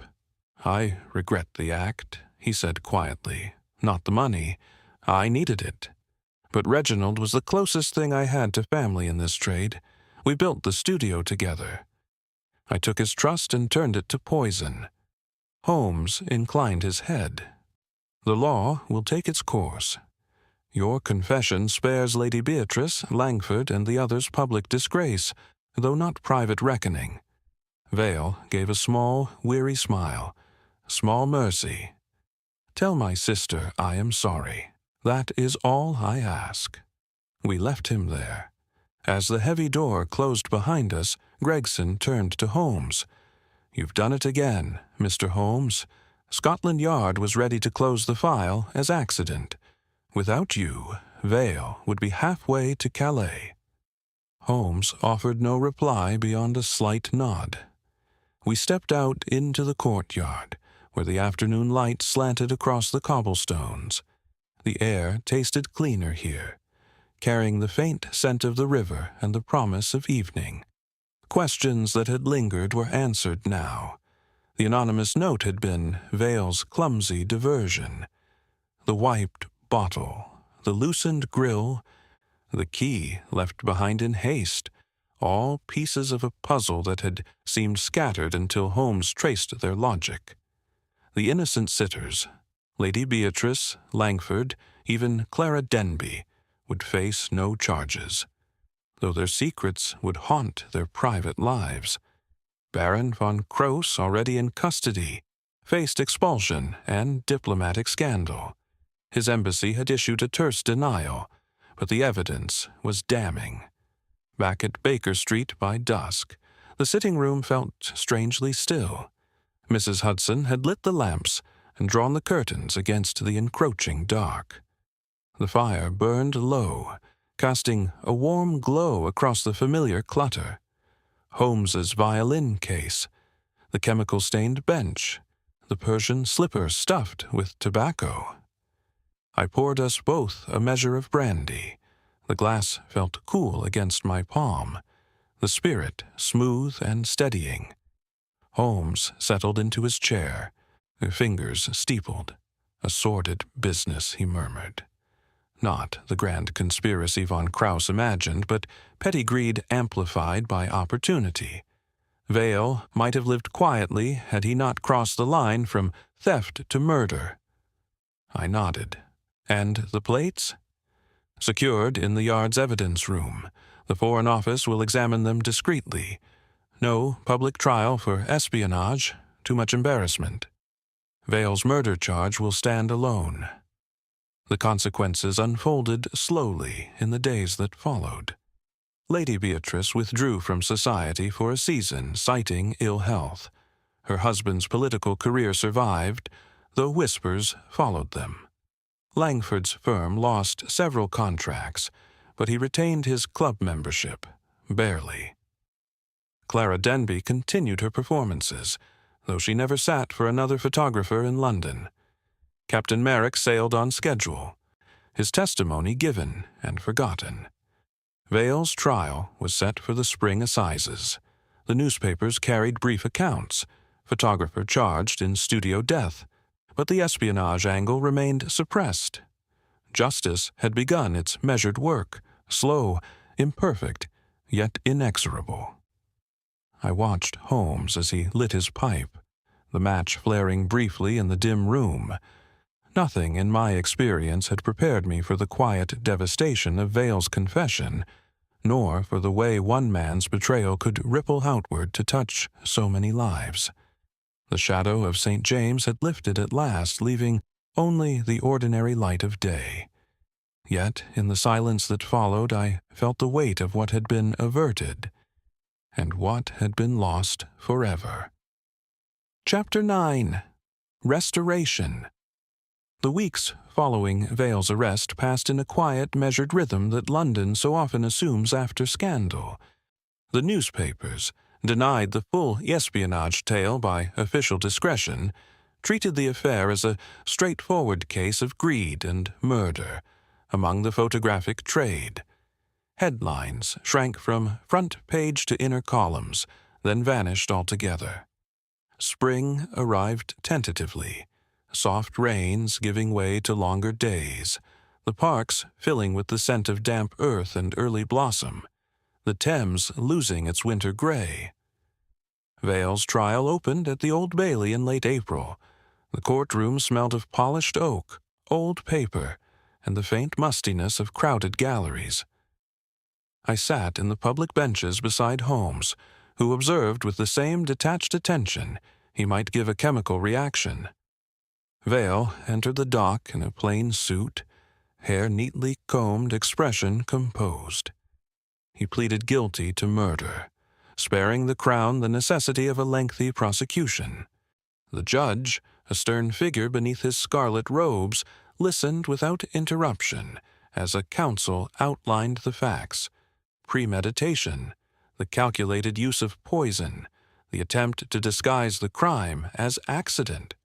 "I regret the act," he said quietly. "Not the money. I needed it. But Reginald was the closest thing I had to family in this trade. We built the studio together. I took his trust and turned it to poison." Holmes inclined his head. "The law will take its course. Your confession spares Lady Beatrice, Langford, and the others public disgrace, though not private reckoning." Vale gave a small, weary smile. "Small mercy. Tell my sister I am sorry. That is all I ask." We left him there. As the heavy door closed behind us, Gregson turned to Holmes. "You've done it again, Mr. Holmes. Scotland Yard was ready to close the file as accident. Without you, Vale would be halfway to Calais." Holmes offered no reply beyond a slight nod. We stepped out into the courtyard, where the afternoon light slanted across the cobblestones. The air tasted cleaner here, carrying the faint scent of the river and the promise of evening. Questions that had lingered were answered now. The anonymous note had been Vale's clumsy diversion. The wiped bottle, the loosened grill, the key left behind in haste, all pieces of a puzzle that had seemed scattered until Holmes traced their logic. The innocent sitters, Lady Beatrice, Langford, even Clara Denby, would face no charges, though their secrets would haunt their private lives. Baron von Krauss, already in custody, faced expulsion and diplomatic scandal. His embassy had issued a terse denial, but the evidence was damning. Back at Baker Street by dusk, the sitting room felt strangely still. Mrs. Hudson had lit the lamps and drawn the curtains against the encroaching dark. The fire burned low, casting a warm glow across the familiar clutter. Holmes's violin case, the chemical-stained bench, the Persian slipper stuffed with tobacco. I poured us both a measure of brandy. The glass felt cool against my palm, the spirit smooth and steadying. Holmes settled into his chair, fingers steepled. "A sordid business," he murmured. Not the grand conspiracy von Krauss imagined, but petty greed amplified by opportunity. Vale might have lived quietly had he not crossed the line from theft to murder. I nodded. "And the plates?" "Secured in the Yard's evidence room. The Foreign Office will examine them discreetly. No public trial for espionage. Too much embarrassment. Vale's murder charge will stand alone." The consequences unfolded slowly in the days that followed. Lady Beatrice withdrew from society for a season, citing ill health. Her husband's political career survived, though whispers followed them. Langford's firm lost several contracts, but he retained his club membership, barely. Clara Denby continued her performances, though she never sat for another photographer in London. Captain Merrick sailed on schedule, his testimony given and forgotten. Vale's trial was set for the spring assizes. The newspapers carried brief accounts, photographer charged in studio death, but the espionage angle remained suppressed. Justice had begun its measured work, slow, imperfect, yet inexorable. I watched Holmes as he lit his pipe, the match flaring briefly in the dim room. Nothing in my experience had prepared me for the quiet devastation of Vale's confession, nor for the way one man's betrayal could ripple outward to touch so many lives. The shadow of St. James had lifted at last, leaving only the ordinary light of day. Yet, in the silence that followed, I felt the weight of what had been averted, and what had been lost forever. Chapter 9. Restoration. The weeks following Vale's arrest passed in a quiet, measured rhythm that London so often assumes after scandal. The newspapers, denied the full espionage tale by official discretion, treated the affair as a straightforward case of greed and murder among the photographic trade. Headlines shrank from front page to inner columns, then vanished altogether. Spring arrived tentatively, soft rains giving way to longer days, the parks filling with the scent of damp earth and early blossom, the Thames losing its winter gray. Vale's trial opened at the Old Bailey in late April. The courtroom smelled of polished oak, old paper, and the faint mustiness of crowded galleries. I sat in the public benches beside Holmes, who observed with the same detached attention he might give a chemical reaction. Vale entered the dock in a plain suit, hair neatly combed, expression composed. He pleaded guilty to murder, sparing the Crown the necessity of a lengthy prosecution. The judge, a stern figure beneath his scarlet robes, listened without interruption as a counsel outlined the facts: premeditation, the calculated use of poison, the attempt to disguise the crime as accident.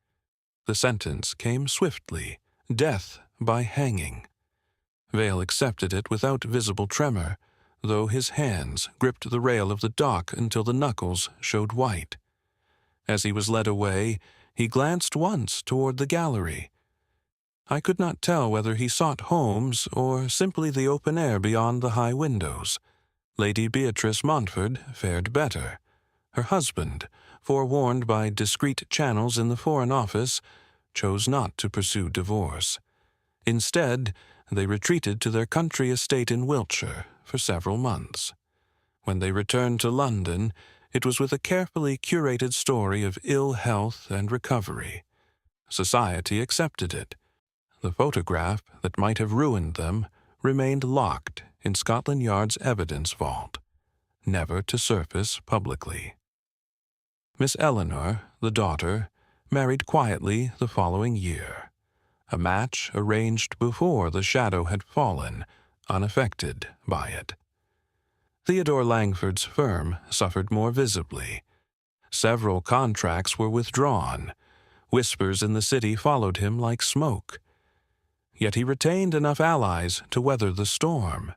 The sentence came swiftly: death by hanging. Vale accepted it without visible tremor, though his hands gripped the rail of the dock until the knuckles showed white. As he was led away, he glanced once toward the gallery. I could not tell whether he sought Holmes or simply the open air beyond the high windows. Lady Beatrice Montford fared better. Her husband, forewarned by discreet channels in the Foreign Office, chose not to pursue divorce. Instead, they retreated to their country estate in Wiltshire for several months. When they returned to London, it was with a carefully curated story of ill health and recovery. Society accepted it. The photograph that might have ruined them remained locked in Scotland Yard's evidence vault, never to surface publicly. Miss Eleanor, the daughter, married quietly the following year, a match arranged before the shadow had fallen, unaffected by it. Theodore Langford's firm suffered more visibly. Several contracts were withdrawn. Whispers in the city followed him like smoke. Yet he retained enough allies to weather the storm.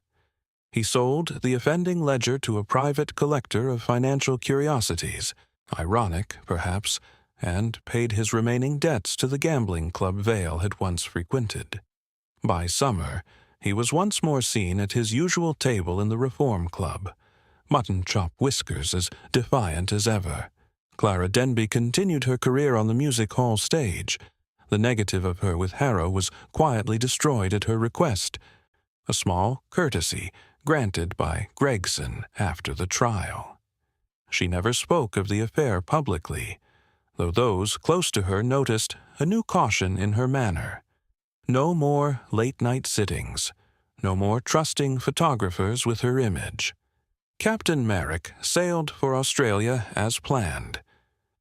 He sold the offending ledger to a private collector of financial curiosities, ironic, perhaps, and paid his remaining debts to the gambling club Vale had once frequented. By summer, he was once more seen at his usual table in the Reform Club, mutton-chop whiskers as defiant as ever. Clara Denby continued her career on the music hall stage. The negative of her with Harrow was quietly destroyed at her request, a small courtesy granted by Gregson after the trial. She never spoke of the affair publicly, though those close to her noticed a new caution in her manner. No more late-night sittings, no more trusting photographers with her image. Captain Merrick sailed for Australia as planned.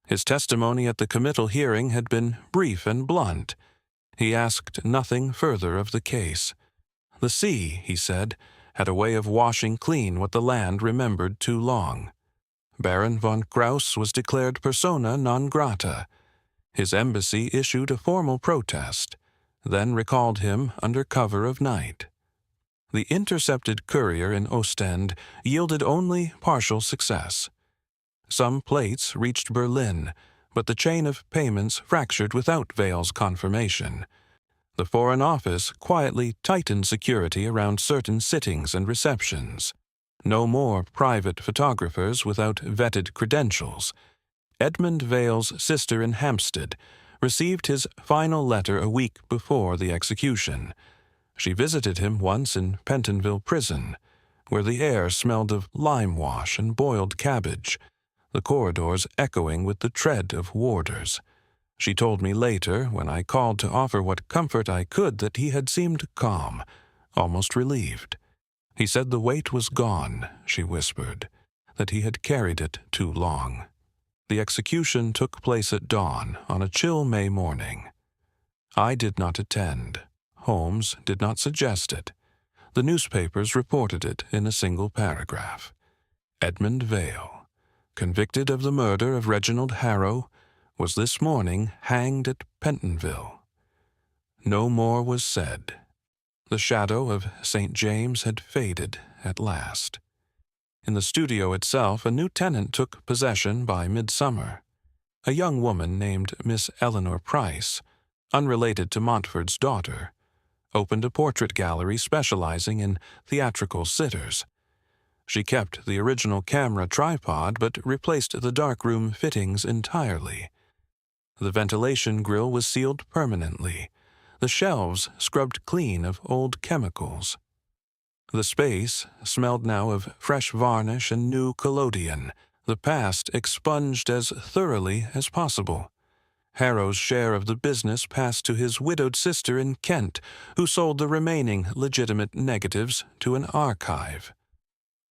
His testimony at the committal hearing had been brief and blunt. He asked nothing further of the case. The sea, he said, had a way of washing clean what the land remembered too long. Baron von Krauss was declared persona non grata. His embassy issued a formal protest, then recalled him under cover of night. The intercepted courier in Ostend yielded only partial success. Some plates reached Berlin, but the chain of payments fractured without Vale's confirmation. The Foreign Office quietly tightened security around certain sittings and receptions. No more private photographers without vetted credentials. Edmund Vale's sister in Hampstead received his final letter a week before the execution. She visited him once in Pentonville Prison, where the air smelled of lime wash and boiled cabbage, the corridors echoing with the tread of warders. She told me later, when I called to offer what comfort I could, that he had seemed calm, almost relieved. He said the weight was gone, she whispered, that he had carried it too long. The execution took place at dawn on a chill May morning. I did not attend. Holmes did not suggest it. The newspapers reported it in a single paragraph. Edmund Vale, convicted of the murder of Reginald Harrow, was this morning hanged at Pentonville. No more was said. The shadow of St. James had faded at last. In the studio itself, a new tenant took possession by midsummer. A young woman named Miss Eleanor Price, unrelated to Montford's daughter, opened a portrait gallery specializing in theatrical sitters. She kept the original camera tripod but replaced the darkroom fittings entirely. The ventilation grill was sealed permanently, the shelves scrubbed clean of old chemicals. The space smelled now of fresh varnish and new collodion, the past expunged as thoroughly as possible. Harrow's share of the business passed to his widowed sister in Kent, who sold the remaining legitimate negatives to an archive.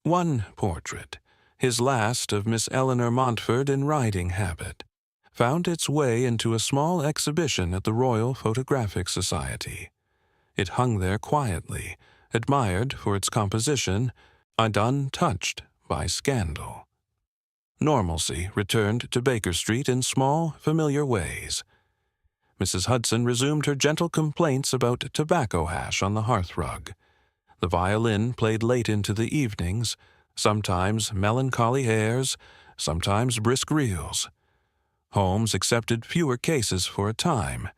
One portrait, his last of Miss Eleanor Montford in riding habit, found its way into a small exhibition at the Royal Photographic Society. It hung there quietly, admired for its composition, and untouched by scandal. Normalcy returned to Baker Street in small, familiar ways. Mrs. Hudson resumed her gentle complaints about tobacco hash on the hearthrug. The violin played late into the evenings, sometimes melancholy airs, sometimes brisk reels. Holmes accepted fewer cases for a time,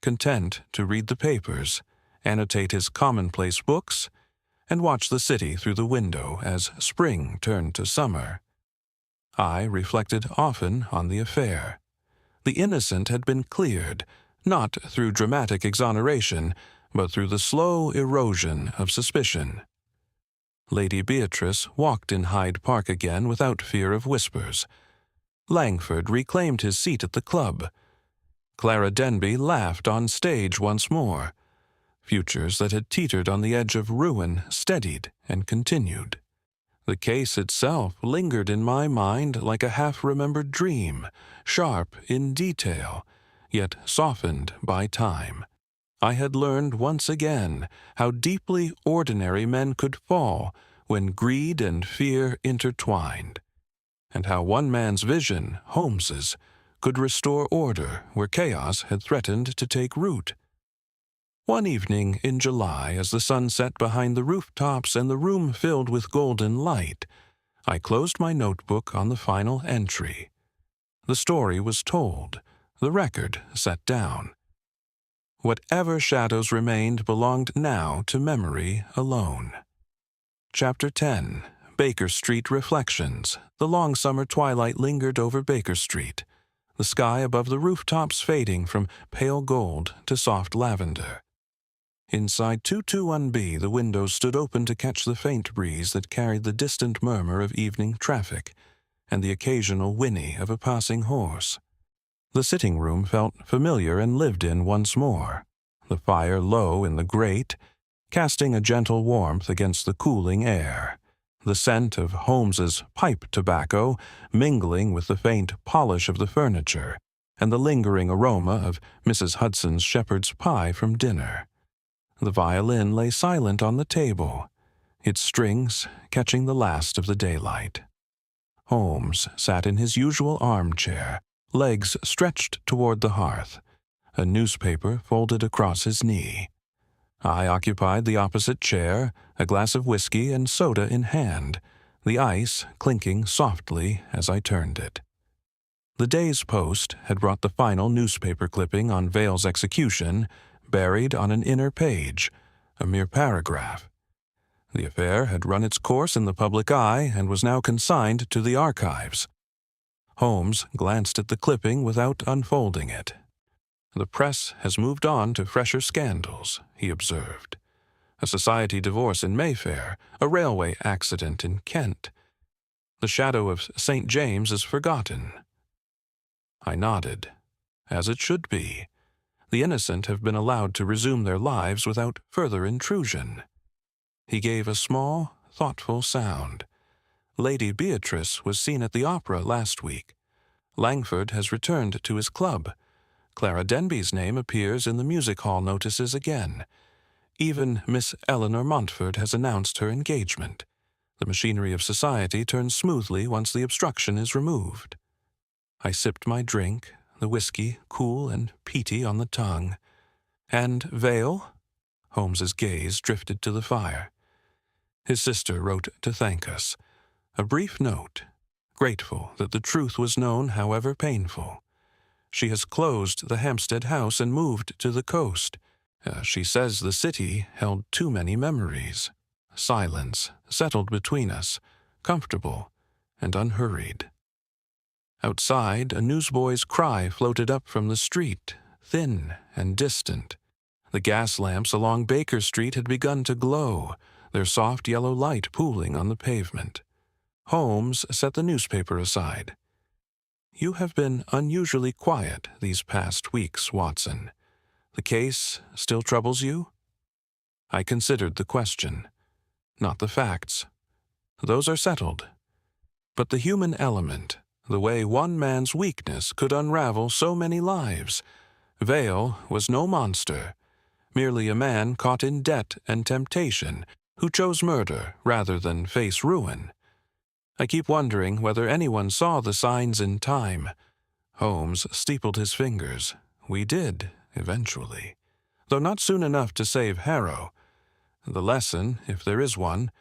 content to read the papers, annotate his commonplace books, and watch the city through the window as spring turned to summer. I reflected often on the affair. The innocent had been cleared, not through dramatic exoneration, but through the slow erosion of suspicion. Lady Beatrice walked in Hyde Park again without fear of whispers. Langford reclaimed his seat at the club. Clara Denby laughed on stage once more. Futures that had teetered on the edge of ruin steadied and continued. The case itself lingered in my mind like a half-remembered dream, sharp in detail, yet softened by time. I had learned once again how deeply ordinary men could fall when greed and fear intertwined, and how one man's vision, Holmes's, could restore order where chaos had threatened to take root. One evening in July, as the sun set behind the rooftops and the room filled with golden light, I closed my notebook on the final entry. The story was told, the record set down. Whatever shadows remained belonged now to memory alone. Chapter 10. Baker Street Reflections. The long summer twilight lingered over Baker Street, the sky above the rooftops fading from pale gold to soft lavender. Inside 221B, the windows stood open to catch the faint breeze that carried the distant murmur of evening traffic and the occasional whinny of a passing horse. The sitting room felt familiar and lived in once more, the fire low in the grate, casting a gentle warmth against the cooling air, the scent of Holmes's pipe tobacco mingling with the faint polish of the furniture and the lingering aroma of Mrs. Hudson's shepherd's pie from dinner. The violin lay silent on the table, its strings catching the last of the daylight. Holmes sat in his usual armchair, legs stretched toward the hearth, a newspaper folded across his knee. I occupied the opposite chair, a glass of whiskey and soda in hand, the ice clinking softly as I turned it. The day's post had brought the final newspaper clipping on Vale's execution, buried on an inner page, a mere paragraph. The affair had run its course in the public eye and was now consigned to the archives. Holmes glanced at the clipping without unfolding it. "The press has moved on to fresher scandals," he observed. "A society divorce in Mayfair, a railway accident in Kent. The shadow of St. James is forgotten." I nodded. As it should be. The innocent have been allowed to resume their lives without further intrusion. He gave a small, thoughtful sound. "Lady Beatrice was seen at the opera last week. Langford has returned to his club. Clara Denby's name appears in the music hall notices again. Even Miss Eleanor Montford has announced her engagement. The machinery of society turns smoothly once the obstruction is removed." I sipped my drink, the whiskey cool and peaty on the tongue. "And Vale?" Holmes's gaze drifted to the fire. "His sister wrote to thank us. A brief note, grateful that the truth was known, however painful. She has closed the Hampstead house and moved to the coast. She says the city held too many memories." Silence settled between us, comfortable and unhurried. Outside, a newsboy's cry floated up from the street, thin and distant. The gas lamps along Baker Street had begun to glow, their soft yellow light pooling on the pavement. Holmes set the newspaper aside. "You have been unusually quiet these past weeks, Watson. The case still troubles you?" I considered the question. Not the facts. Those are settled. But the human element, the way one man's weakness could unravel so many lives. Vale was no monster, merely a man caught in debt and temptation, who chose murder rather than face ruin. I keep wondering whether anyone saw the signs in time. Holmes steepled his fingers. We did, eventually. Though not soon enough to save Harrow. The lesson, if there is one,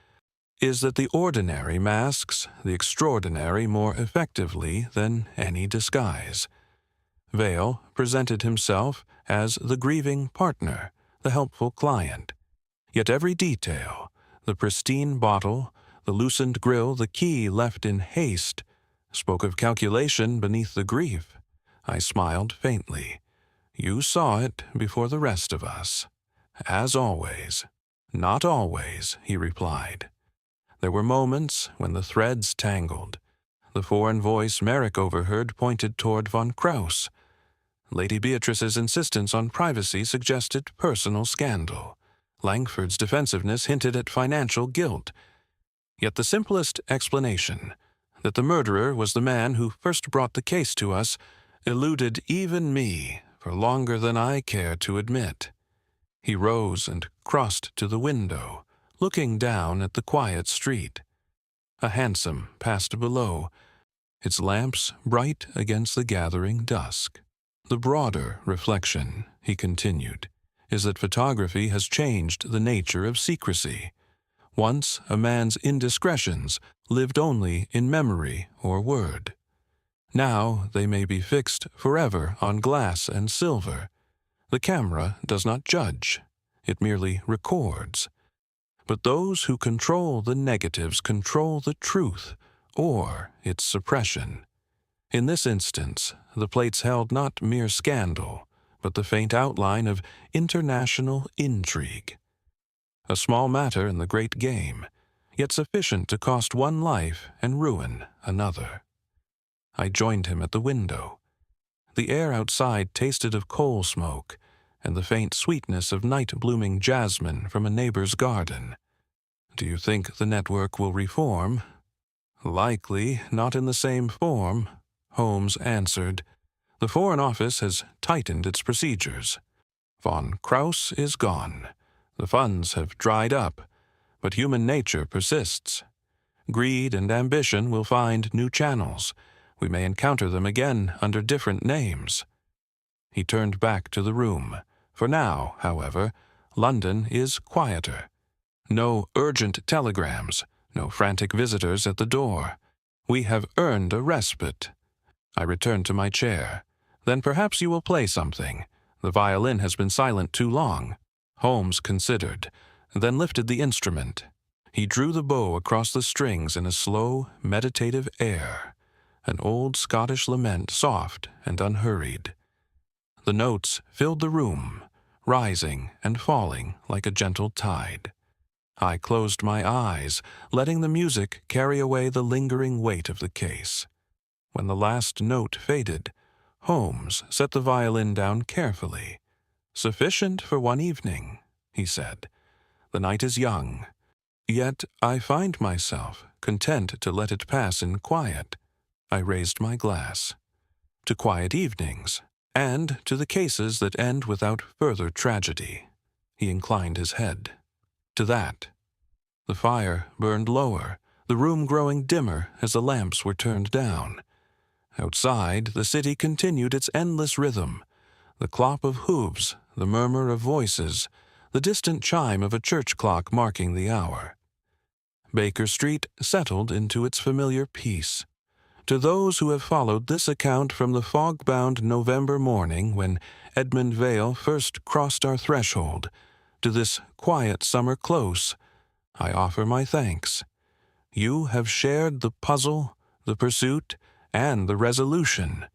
is that the ordinary masks the extraordinary more effectively than any disguise. Vale presented himself as the grieving partner, the helpful client. Yet every detail, the pristine bottle, the loosened grill, the key left in haste, spoke of calculation beneath the grief. I smiled faintly. "You saw it before the rest of us." "As always." "Not always," he replied. There were moments when the threads tangled. The foreign voice Merrick overheard pointed toward von Krauss. Lady Beatrice's insistence on privacy suggested personal scandal. Langford's defensiveness hinted at financial guilt. Yet the simplest explanation, that the murderer was the man who first brought the case to us, eluded even me for longer than I cared to admit. He rose and crossed to the window, looking down at the quiet street. A hansom passed below, its lamps bright against the gathering dusk. "The broader reflection," he continued, "is that photography has changed the nature of secrecy. Once a man's indiscretions lived only in memory or word. Now they may be fixed forever on glass and silver. The camera does not judge. It merely records. But those who control the negatives control the truth, or its suppression. In this instance, the plates held not mere scandal, but the faint outline of international intrigue. A small matter in the great game, yet sufficient to cost one life and ruin another. I joined him at the window. The air outside tasted of coal smoke and the faint sweetness of night-blooming jasmine from a neighbor's garden. Do you think the network will reform? Likely not in the same form, Holmes answered. The Foreign Office has tightened its procedures. Von Krauss is gone. The funds have dried up, but human nature persists. Greed and ambition will find new channels. We may encounter them again under different names. He turned back to the room. For now, however, London is quieter. No urgent telegrams, no frantic visitors at the door. We have earned a respite. I returned to my chair. Then perhaps you will play something. The violin has been silent too long. Holmes considered, then lifted the instrument. He drew the bow across the strings in a slow, meditative air, an old Scottish lament, soft and unhurried. The notes filled the room, rising and falling like a gentle tide. I closed my eyes, letting the music carry away the lingering weight of the case. When the last note faded, Holmes set the violin down carefully. "Sufficient for one evening," he said. "The night is young. Yet I find myself content to let it pass in quiet." I raised my glass. "To quiet evenings, and to the cases that end without further tragedy." He inclined his head. "To that." The fire burned lower, the room growing dimmer as the lamps were turned down. Outside, the city continued its endless rhythm, the clop of hooves, the murmur of voices, the distant chime of a church clock marking the hour. Baker Street settled into its familiar peace. To those who have followed this account from the fog-bound November morning when Edmund Vale first crossed our threshold, to this quiet summer close, I offer my thanks. You have shared the puzzle, the pursuit, and the resolution.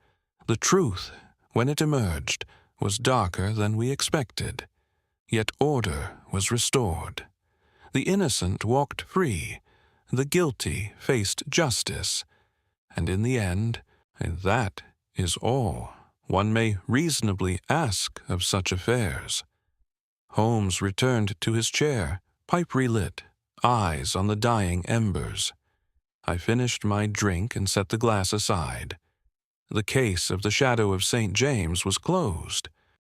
The truth, when it emerged, was darker than we expected. Yet order was restored. The innocent walked free. The guilty faced justice. And in the end, and that is all one may reasonably ask of such affairs. Holmes returned to his chair, pipe relit, eyes on the dying embers. I finished my drink and set the glass aside. The case of the Shadow of St. James was closed.